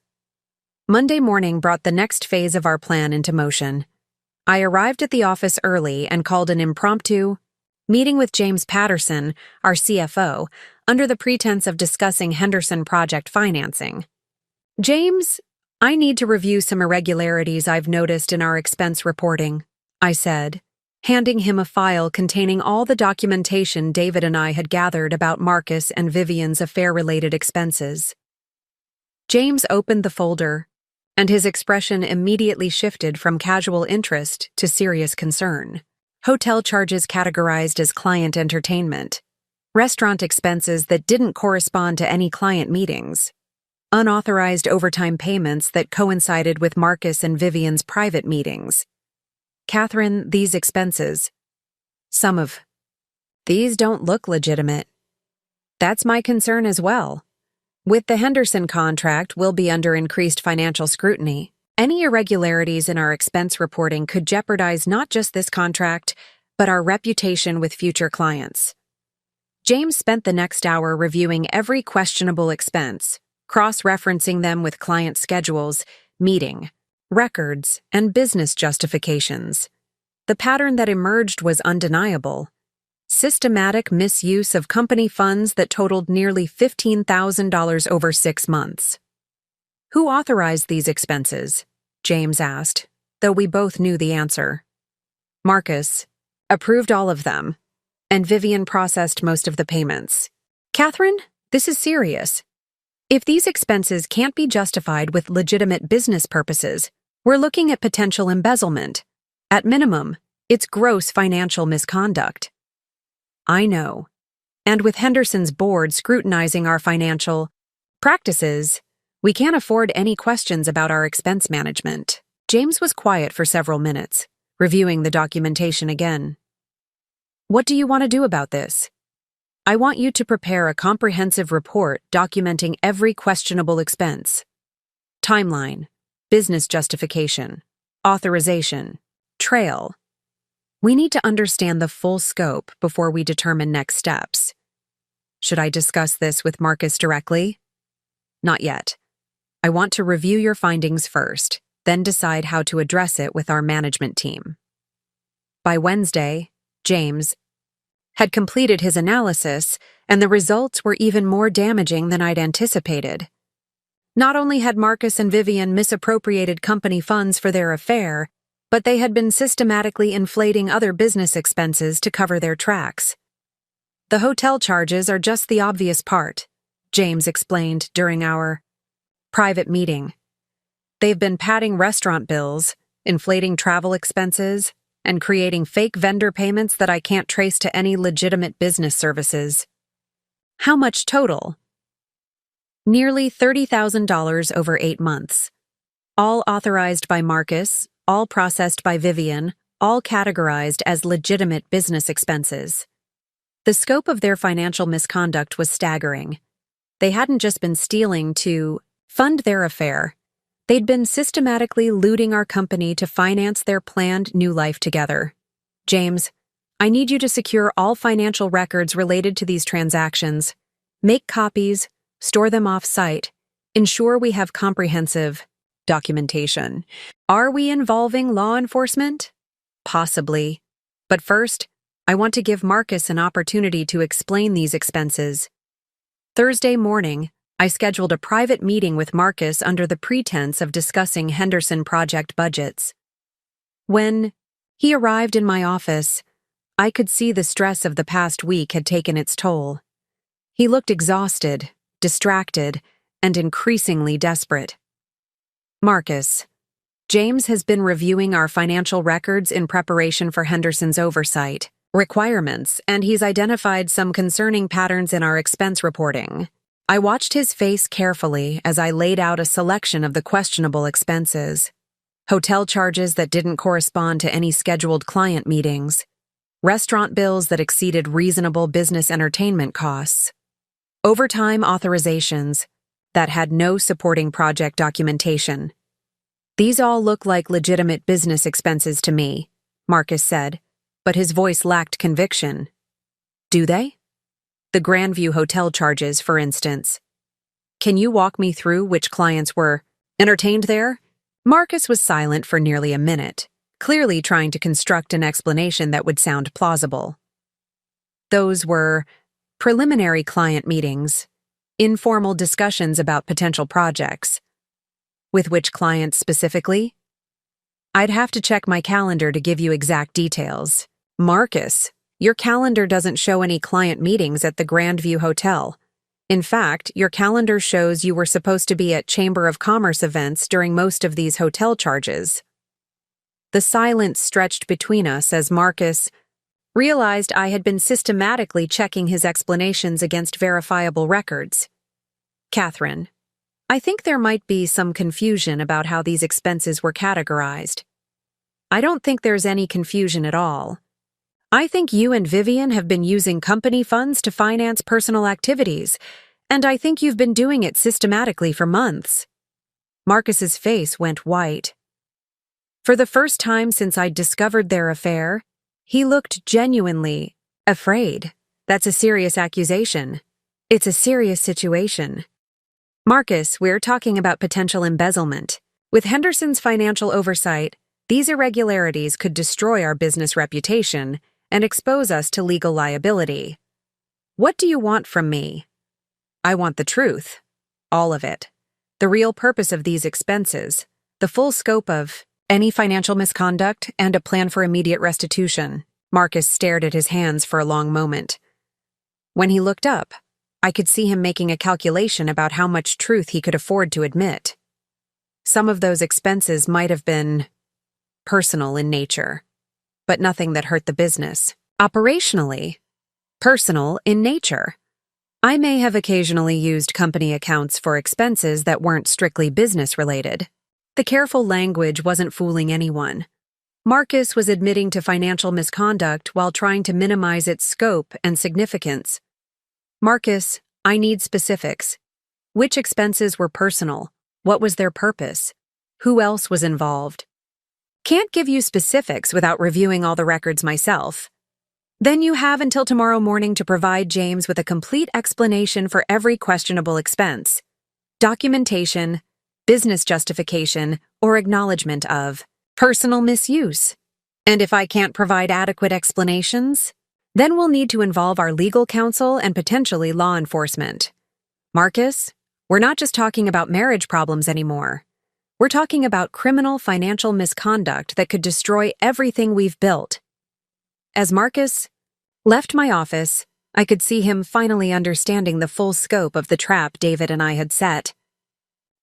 Monday morning brought the next phase of our plan into motion. I arrived at the office early and called an impromptu meeting with James Patterson, our CFO, under the pretense of discussing Henderson project financing. "James, I need to review some irregularities I've noticed in our expense reporting," I said, handing him a file containing all the documentation David and I had gathered about Marcus and Vivian's affair-related expenses. James opened the folder, and his expression immediately shifted from casual interest to serious concern. Hotel charges categorized as client entertainment, restaurant expenses that didn't correspond to any client meetings, unauthorized overtime payments that coincided with Marcus and Vivian's private meetings. "Catherine, these expenses, some of these don't look legitimate." "That's my concern as well. With the Henderson contract, we'll be under increased financial scrutiny. Any irregularities in our expense reporting could jeopardize not just this contract, but our reputation with future clients." James spent the next hour reviewing every questionable expense, cross-referencing them with client schedules, meeting records, and business justifications. The pattern that emerged was undeniable. Systematic misuse of company funds that totaled nearly $15,000 over 6 months. "Who authorized these expenses?" James asked, though we both knew the answer. "Marcus approved all of them, and Vivian processed most of the payments." "Catherine, this is serious. If these expenses can't be justified with legitimate business purposes, we're looking at potential embezzlement. At minimum, it's gross financial misconduct." "I know. And with Henderson's board scrutinizing our financial practices, we can't afford any questions about our expense management." James was quiet for several minutes, reviewing the documentation again. "What do you want to do about this?" "I want you to prepare a comprehensive report documenting every questionable expense. Timeline, business justification, authorization, trail. We need to understand the full scope before we determine next steps." "Should I discuss this with Marcus directly?" "Not yet. I want to review your findings first, then decide how to address it with our management team." By Wednesday, James had completed his analysis, and the results were even more damaging than I'd anticipated. Not only had Marcus and Vivian misappropriated company funds for their affair, but they had been systematically inflating other business expenses to cover their tracks. The hotel charges are just the obvious part, James explained during our private meeting. They've been padding restaurant bills, inflating travel expenses, and creating fake vendor payments that I can't trace to any legitimate business services. How much total? Nearly $30,000 over 8 months. All authorized by Marcus, all processed by Vivian, all categorized as legitimate business expenses. The scope of their financial misconduct was staggering. They hadn't just been stealing to fund their affair. They'd been systematically looting our company to finance their planned new life together. James, I need you to secure all financial records related to these transactions. Make copies, store them off-site, ensure we have comprehensive documentation. Are we involving law enforcement? Possibly. But first, I want to give Marcus an opportunity to explain these expenses. Thursday morning, I scheduled a private meeting with Marcus under the pretense of discussing Henderson project budgets. When he arrived in my office, I could see the stress of the past week had taken its toll. He looked exhausted, distracted, and increasingly desperate. Marcus, James has been reviewing our financial records in preparation for Henderson's oversight requirements, and he's identified some concerning patterns in our expense reporting. I watched his face carefully as I laid out a selection of the questionable expenses. Hotel charges that didn't correspond to any scheduled client meetings. Restaurant bills that exceeded reasonable business entertainment costs. Overtime authorizations that had no supporting project documentation. These all look like legitimate business expenses to me, Marcus said, but his voice lacked conviction. Do they? The Grandview Hotel charges, for instance. Can you walk me through which clients were entertained there? Marcus was silent for nearly a minute, clearly trying to construct an explanation that would sound plausible. Those were preliminary client meetings, informal discussions about potential projects. With which clients specifically? I'd have to check my calendar to give you exact details. Marcus, your calendar doesn't show any client meetings at the Grandview Hotel. In fact, your calendar shows you were supposed to be at Chamber of Commerce events during most of these hotel charges. The silence stretched between us as Marcus realized I had been systematically checking his explanations against verifiable records. Catherine, I think there might be some confusion about how these expenses were categorized. I don't think there's any confusion at all. I think you and Vivian have been using company funds to finance personal activities, and I think you've been doing it systematically for months. Marcus's face went white. For the first time since I'd discovered their affair, he looked genuinely afraid. That's a serious accusation. It's a serious situation. Marcus, we're talking about potential embezzlement. With Henderson's financial oversight, these irregularities could destroy our business reputation and expose us to legal liability. What do you want from me? I want the truth. All of it. The real purpose of these expenses, the full scope of any financial misconduct, and a plan for immediate restitution. Marcus stared at his hands for a long moment. When he looked up, I could see him making a calculation about how much truth he could afford to admit. Some of those expenses might have been personal in nature, but nothing that hurt the business. Operationally, personal in nature. I may have occasionally used company accounts for expenses that weren't strictly business-related. The careful language wasn't fooling anyone. Marcus was admitting to financial misconduct while trying to minimize its scope and significance. Marcus, I need specifics. Which expenses were personal? What was their purpose? Who else was involved? Can't give you specifics without reviewing all the records myself. Then you have until tomorrow morning to provide James with a complete explanation for every questionable expense. Documentation, business justification, or acknowledgement of personal misuse. And if I can't provide adequate explanations, then we'll need to involve our legal counsel and potentially law enforcement. Marcus, we're not just talking about marriage problems anymore. We're talking about criminal financial misconduct that could destroy everything we've built. As Marcus left my office, I could see him finally understanding the full scope of the trap David and I had set.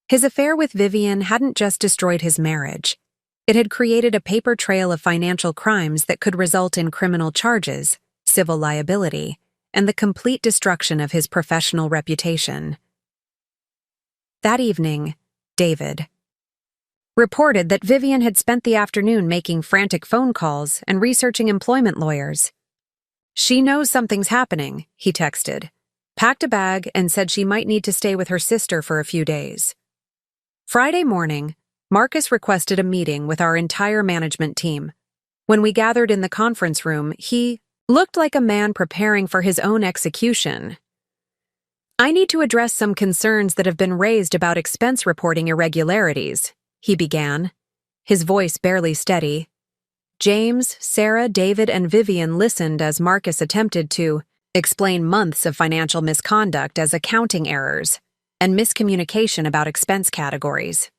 His affair with Vivian hadn't just destroyed his marriage. It had created a paper trail of financial crimes that could result in criminal charges, civil liability, and the complete destruction of his professional reputation. That evening, David reported that Vivian had spent the afternoon making frantic phone calls and researching employment lawyers. "She knows something's happening," he texted, packed a bag, and said she might need to stay with her sister for a few days. Friday morning, Marcus requested a meeting with our entire management team. When we gathered in the conference room, he looked like a man preparing for his own execution. "I need to address some concerns that have been raised about expense reporting irregularities," he began, his voice barely steady. James, Sarah, David, and Vivian listened as Marcus attempted to explain months of financial misconduct as accounting errors and miscommunication about expense categories.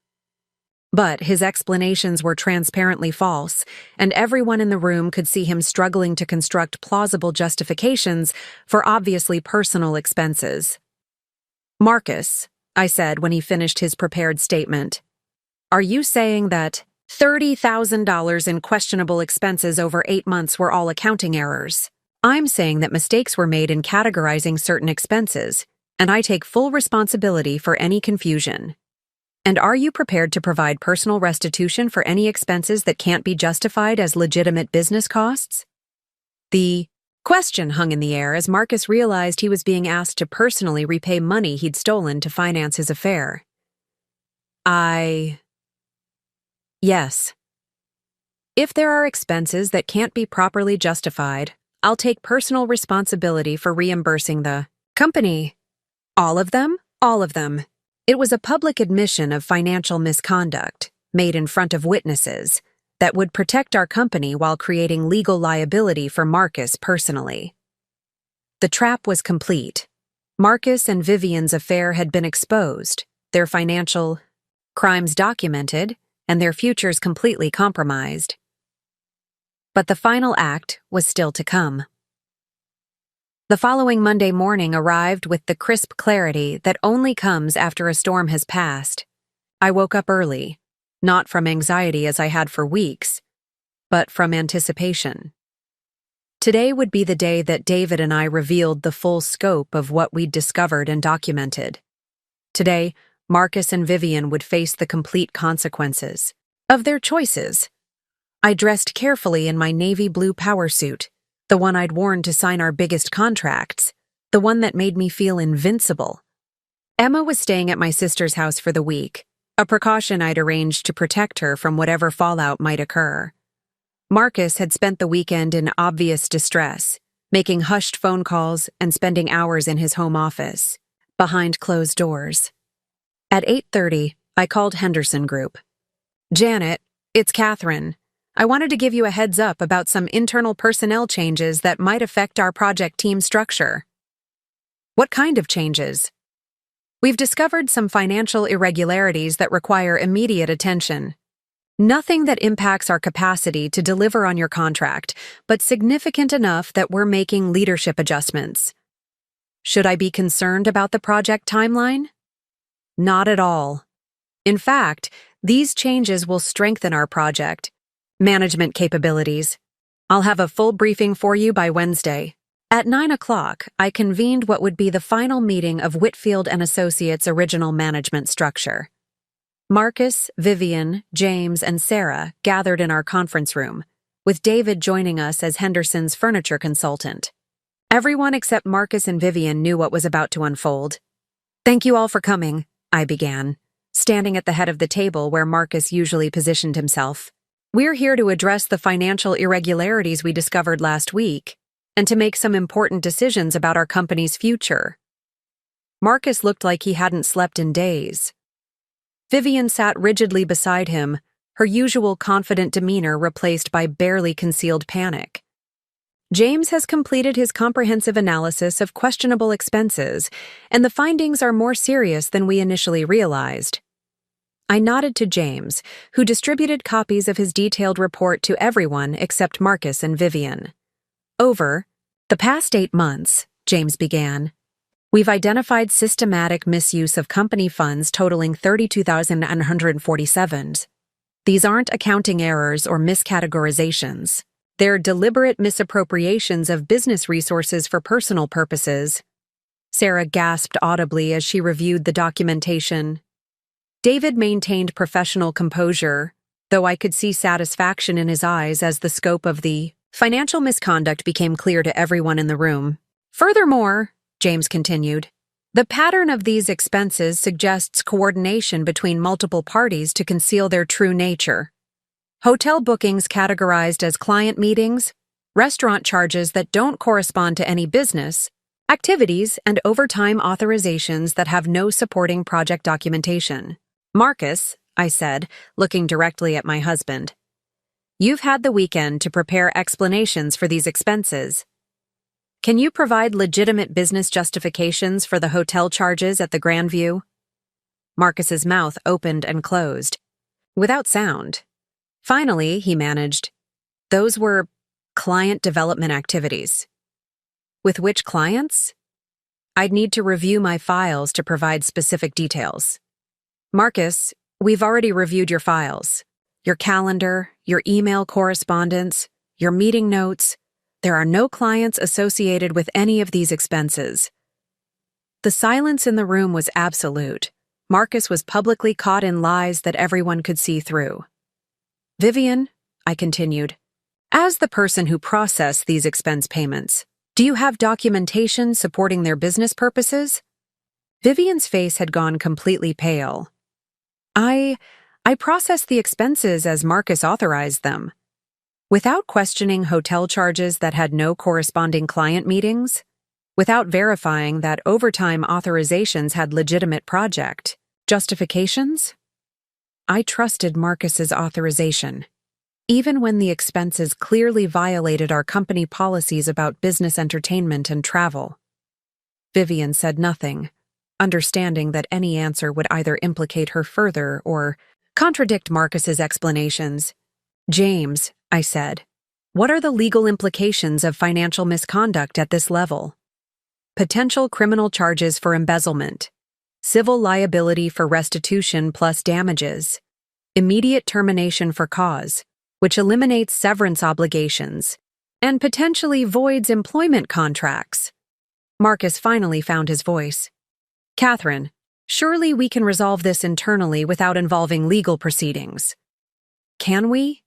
But his explanations were transparently false, and everyone in the room could see him struggling to construct plausible justifications for obviously personal expenses. "Marcus," I said when he finished his prepared statement, "are you saying that $30,000 in questionable expenses over 8 months were all accounting errors?" "I'm saying that mistakes were made in categorizing certain expenses, and I take full responsibility for any confusion. And are you prepared to provide personal restitution for any expenses that can't be justified as legitimate business costs?" The question hung in the air as Marcus realized he was being asked to personally repay money he'd stolen to finance his affair. Yes. If there are expenses that can't be properly justified, I'll take personal responsibility for reimbursing the company. All of them? All of them. It was a public admission of financial misconduct, made in front of witnesses, that would protect our company while creating legal liability for Marcus personally. The trap was complete. Marcus and Vivian's affair had been exposed, their financial crimes documented, and their futures completely compromised. But the final act was still to come. The following Monday morning arrived with the crisp clarity that only comes after a storm has passed. I woke up early, not from anxiety as I had for weeks, but from anticipation. Today would be the day that David and I revealed the full scope of what we'd discovered and documented. Today, Marcus and Vivian would face the complete consequences of their choices. I dressed carefully in my navy blue power suit, the one I'd worn to sign our biggest contracts, the one that made me feel invincible. Emma was staying at my sister's house for the week, a precaution I'd arranged to protect her from whatever fallout might occur. Marcus had spent the weekend in obvious distress, making hushed phone calls and spending hours in his home office, behind closed doors. At 8:30, I called Henderson Group. "Janet, it's Catherine. I wanted to give you a heads up about some internal personnel changes that might affect our project team structure." "What kind of changes?" "We've discovered some financial irregularities that require immediate attention. Nothing that impacts our capacity to deliver on your contract, but significant enough that we're making leadership adjustments." "Should I be concerned about the project timeline?" "Not at all. In fact, these changes will strengthen our project management capabilities. I'll have a full briefing for you by Wednesday." At 9 o'clock, I convened what would be the final meeting of Whitfield Associates' original management structure. Marcus, Vivian, James, and Sarah gathered in our conference room, with David joining us as Henderson's furniture consultant. Everyone except Marcus and Vivian knew what was about to unfold. "Thank you all for coming," I began, standing at the head of the table where Marcus usually positioned himself. "We're here to address the financial irregularities we discovered last week, and to make some important decisions about our company's future." Marcus looked like he hadn't slept in days. Vivian sat rigidly beside him, her usual confident demeanor replaced by barely concealed panic. James has completed his comprehensive analysis of questionable expenses, and the findings are more serious than we initially realized. I nodded to James, who distributed copies of his detailed report to everyone except Marcus and Vivian. Over the past 8 months, James began, we've identified systematic misuse of company funds totaling $32,947. These aren't accounting errors or miscategorizations. They're deliberate misappropriations of business resources for personal purposes. Sarah gasped audibly as she reviewed the documentation. David maintained professional composure, though I could see satisfaction in his eyes as the scope of the financial misconduct became clear to everyone in the room. Furthermore, James continued, the pattern of these expenses suggests coordination between multiple parties to conceal their true nature. Hotel bookings categorized as client meetings, restaurant charges that don't correspond to any business, activities and overtime authorizations that have no supporting project documentation. Marcus, I said, looking directly at my husband, you've had the weekend to prepare explanations for these expenses. Can you provide legitimate business justifications for the hotel charges at the Grandview? Marcus's mouth opened and closed, without sound. Finally, he managed, those were client development activities. With which clients? I'd need to review my files to provide specific details. Marcus, we've already reviewed your files, your calendar, your email correspondence, your meeting notes. There are no clients associated with any of these expenses. The silence in the room was absolute. Marcus was publicly caught in lies that everyone could see through. Vivian, I continued, as the person who processed these expense payments, do you have documentation supporting their business purposes? Vivian's face had gone completely pale. I processed the expenses as Marcus authorized them. Without questioning hotel charges that had no corresponding client meetings, without verifying that overtime authorizations had legitimate project justifications, I trusted Marcus's authorization, even when the expenses clearly violated our company policies about business entertainment and travel. Vivian said nothing, understanding that any answer would either implicate her further or contradict Marcus's explanations. James, I said, what are the legal implications of financial misconduct at this level? Potential criminal charges for embezzlement, civil liability for restitution plus damages, immediate termination for cause, which eliminates severance obligations, and potentially voids employment contracts. Marcus finally found his voice. Catherine, surely we can resolve this internally without involving legal proceedings. Can we?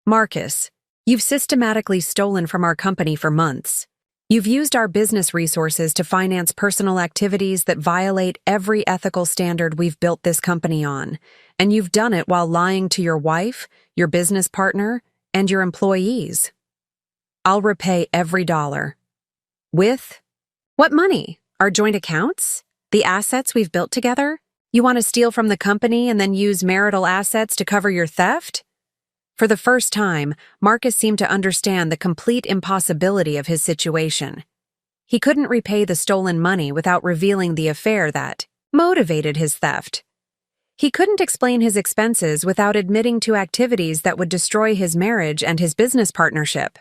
Marcus, you've systematically stolen from our company for months. You've used our business resources to finance personal activities that violate every ethical standard we've built this company on, and you've done it while lying to your wife, your business partner, and your employees. I'll repay every dollar. With? What money? Our joint accounts? The assets we've built together? You want to steal from the company and then use marital assets to cover your theft? For the first time, Marcus seemed to understand the complete impossibility of his situation. He couldn't repay the stolen money without revealing the affair that motivated his theft. He couldn't explain his expenses without admitting to activities that would destroy his marriage and his business partnership.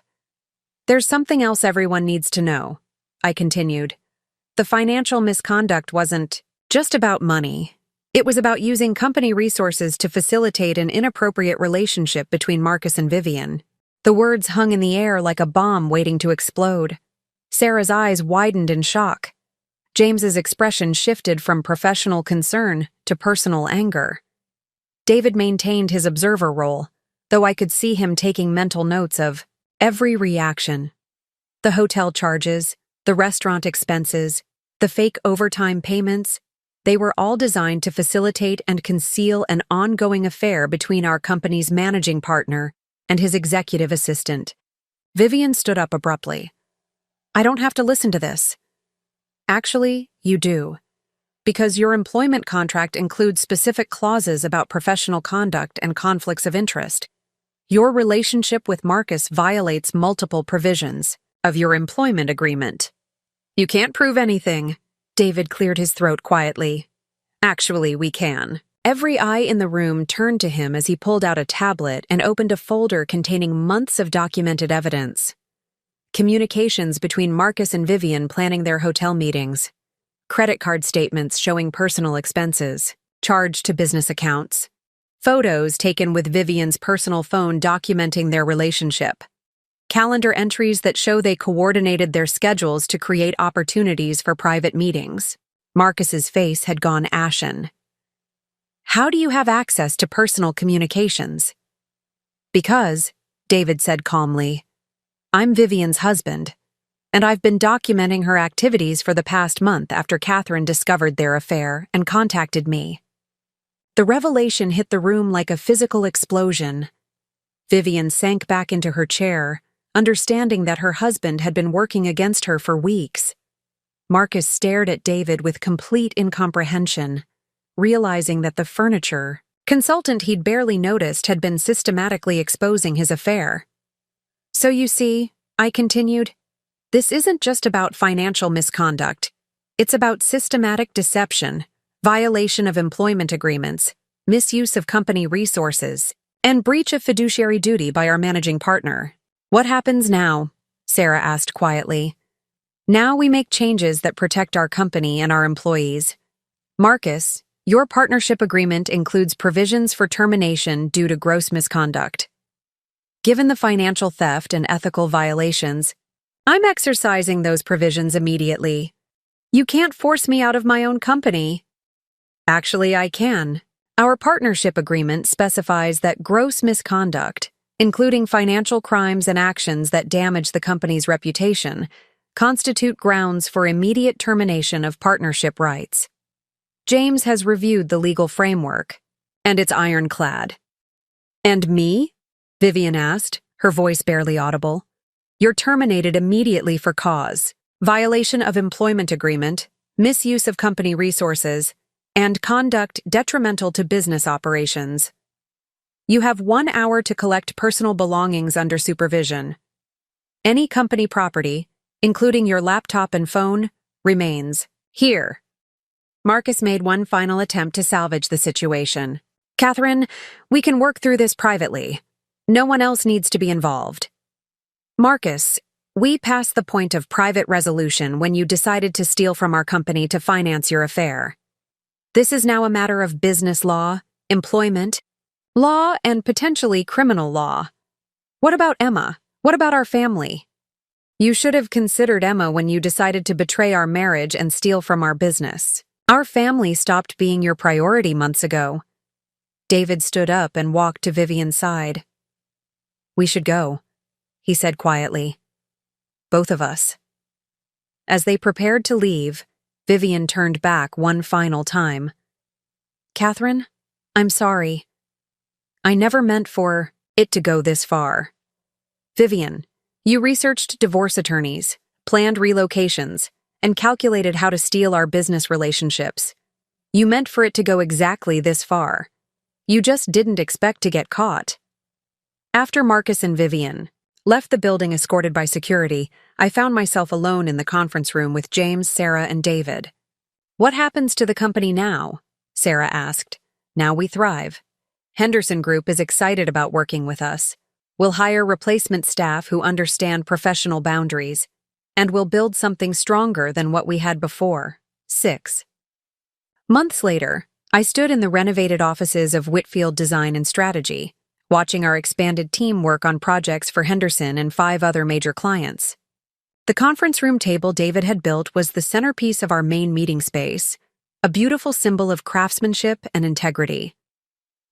There's something else everyone needs to know, I continued. The financial misconduct wasn't just about money. It was about using company resources to facilitate an inappropriate relationship between Marcus and Vivian. The words hung in the air like a bomb waiting to explode. Sarah's eyes widened in shock. James's expression shifted from professional concern to personal anger. David maintained his observer role, though I could see him taking mental notes of every reaction. The hotel charges, the restaurant expenses, the fake overtime payments, they were all designed to facilitate and conceal an ongoing affair between our company's managing partner and his executive assistant. Vivian stood up abruptly. I don't have to listen to this. Actually, you do. Because your employment contract includes specific clauses about professional conduct and conflicts of interest. Your relationship with Marcus violates multiple provisions of your employment agreement. You can't prove anything. David cleared his throat quietly. Actually, we can. Every eye in the room turned to him as he pulled out a tablet and opened a folder containing months of documented evidence. Communications between Marcus and Vivian planning their hotel meetings. Credit card statements showing personal expenses, charged to business accounts. Photos taken with Vivian's personal phone documenting their relationship. Calendar entries that show they coordinated their schedules to create opportunities for private meetings. Marcus's face had gone ashen. "How do you have access to personal communications?" "Because," David said calmly, "I'm Vivian's husband, and I've been documenting her activities for the past month after Catherine discovered their affair and contacted me." The revelation hit the room like a physical explosion. Vivian sank back into her chair, understanding that her husband had been working against her for weeks. Marcus stared at David with complete incomprehension, realizing that the furniture consultant he'd barely noticed had been systematically exposing his affair. "So you see," I continued, "this isn't just about financial misconduct. It's about systematic deception, violation of employment agreements, misuse of company resources, and breach of fiduciary duty by our managing partner." "What happens now?" Sarah asked quietly. "Now we make changes that protect our company and our employees. Marcus, your partnership agreement includes provisions for termination due to gross misconduct. Given the financial theft and ethical violations, I'm exercising those provisions immediately. You can't force me out of my own company." "Actually, I can. Our partnership agreement specifies that gross misconduct, including financial crimes and actions that damage the company's reputation, constitute grounds for immediate termination of partnership rights. James has reviewed the legal framework, and it's ironclad." "And me?" Vivian asked, her voice barely audible. "You're terminated immediately for cause, violation of employment agreement, misuse of company resources, and conduct detrimental to business operations. You have 1 hour to collect personal belongings under supervision. Any company property, including your laptop and phone, remains here." Marcus made one final attempt to salvage the situation. "Catherine, we can work through this privately. No one else needs to be involved." "Marcus, we passed the point of private resolution when you decided to steal from our company to finance your affair. This is now a matter of business law, employment, law, and potentially criminal law. What about Emma? What about our family? You should have considered Emma when you decided to betray our marriage and steal from our business. Our family stopped being your priority months ago." David stood up and walked to Vivian's side. "We should go," he said quietly. "Both of us." As they prepared to leave, Vivian turned back one final time. "Catherine, I'm sorry. I never meant for it to go this far. Vivian, you researched divorce attorneys, planned relocations, and calculated how to steal our business relationships. You meant for it to go exactly this far. You just didn't expect to get caught." After Marcus and Vivian left the building escorted by security, I found myself alone in the conference room with James, Sarah, and David. "What happens to the company now?" Sarah asked. "Now we thrive. Henderson Group is excited about working with us. We'll hire replacement staff who understand professional boundaries, and we'll build something stronger than what we had before." 6. Months later, I stood in the renovated offices of Whitfield Design and Strategy, watching our expanded team work on projects for Henderson and 5 other major clients. The conference room table David had built was the centerpiece of our main meeting space, a beautiful symbol of craftsmanship and integrity.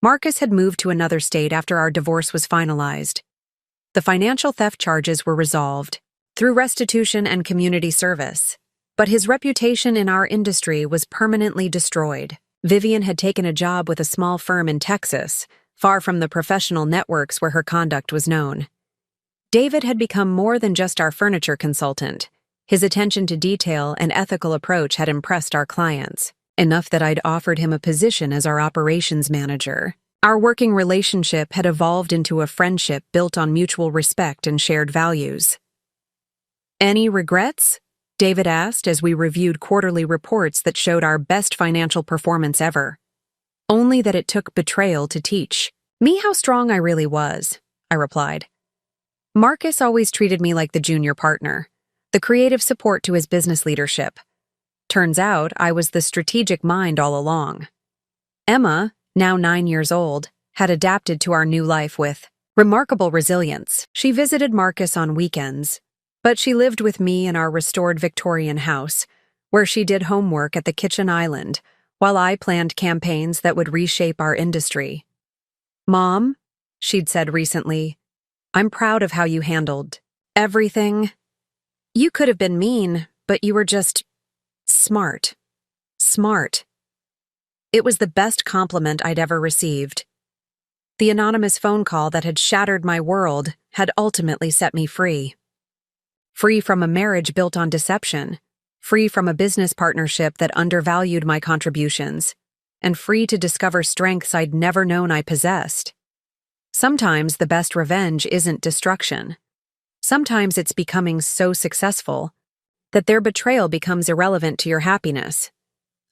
Marcus had moved to another state after our divorce was finalized. The financial theft charges were resolved through restitution and community service, but his reputation in our industry was permanently destroyed. Vivian had taken a job with a small firm in Texas, far from the professional networks where her conduct was known. David had become more than just our furniture consultant. His attention to detail and ethical approach had impressed our clients, enough that I'd offered him a position as our operations manager. Our working relationship had evolved into a friendship built on mutual respect and shared values. "Any regrets?" David asked as we reviewed quarterly reports that showed our best financial performance ever. only that it took betrayal to teach me how strong I really was, I replied. Marcus always treated me like the junior partner, the creative support to his business leadership. Turns out I was the strategic mind all along. Emma, now 9 years old, had adapted to our new life with remarkable resilience. She visited Marcus on weekends, but she lived with me in our restored Victorian house, where she did homework at the kitchen island, while I planned campaigns that would reshape our industry. Mom, she'd said recently, I'm proud of how you handled everything. You could have been mean, but you were just smart. Smart. It was the best compliment I'd ever received. The anonymous phone call that had shattered my world had ultimately set me free. Free from a marriage built on deception, free from a business partnership that undervalued my contributions, and free to discover strengths I'd never known I possessed. Sometimes the best revenge isn't destruction. Sometimes it's becoming so successful that their betrayal becomes irrelevant to your happiness.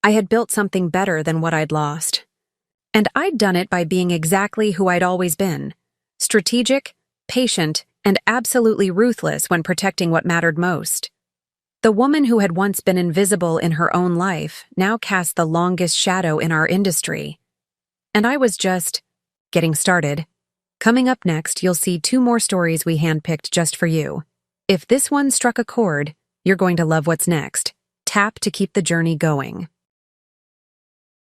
I had built something better than what I'd lost. And I'd done it by being exactly who I'd always been: strategic, patient, and absolutely ruthless when protecting what mattered most. The woman who had once been invisible in her own life now cast the longest shadow in our industry. And I was just getting started. Coming up next, you'll see 2 more stories we handpicked just for you. If this one struck a chord, you're going to love what's next. Tap to keep the journey going.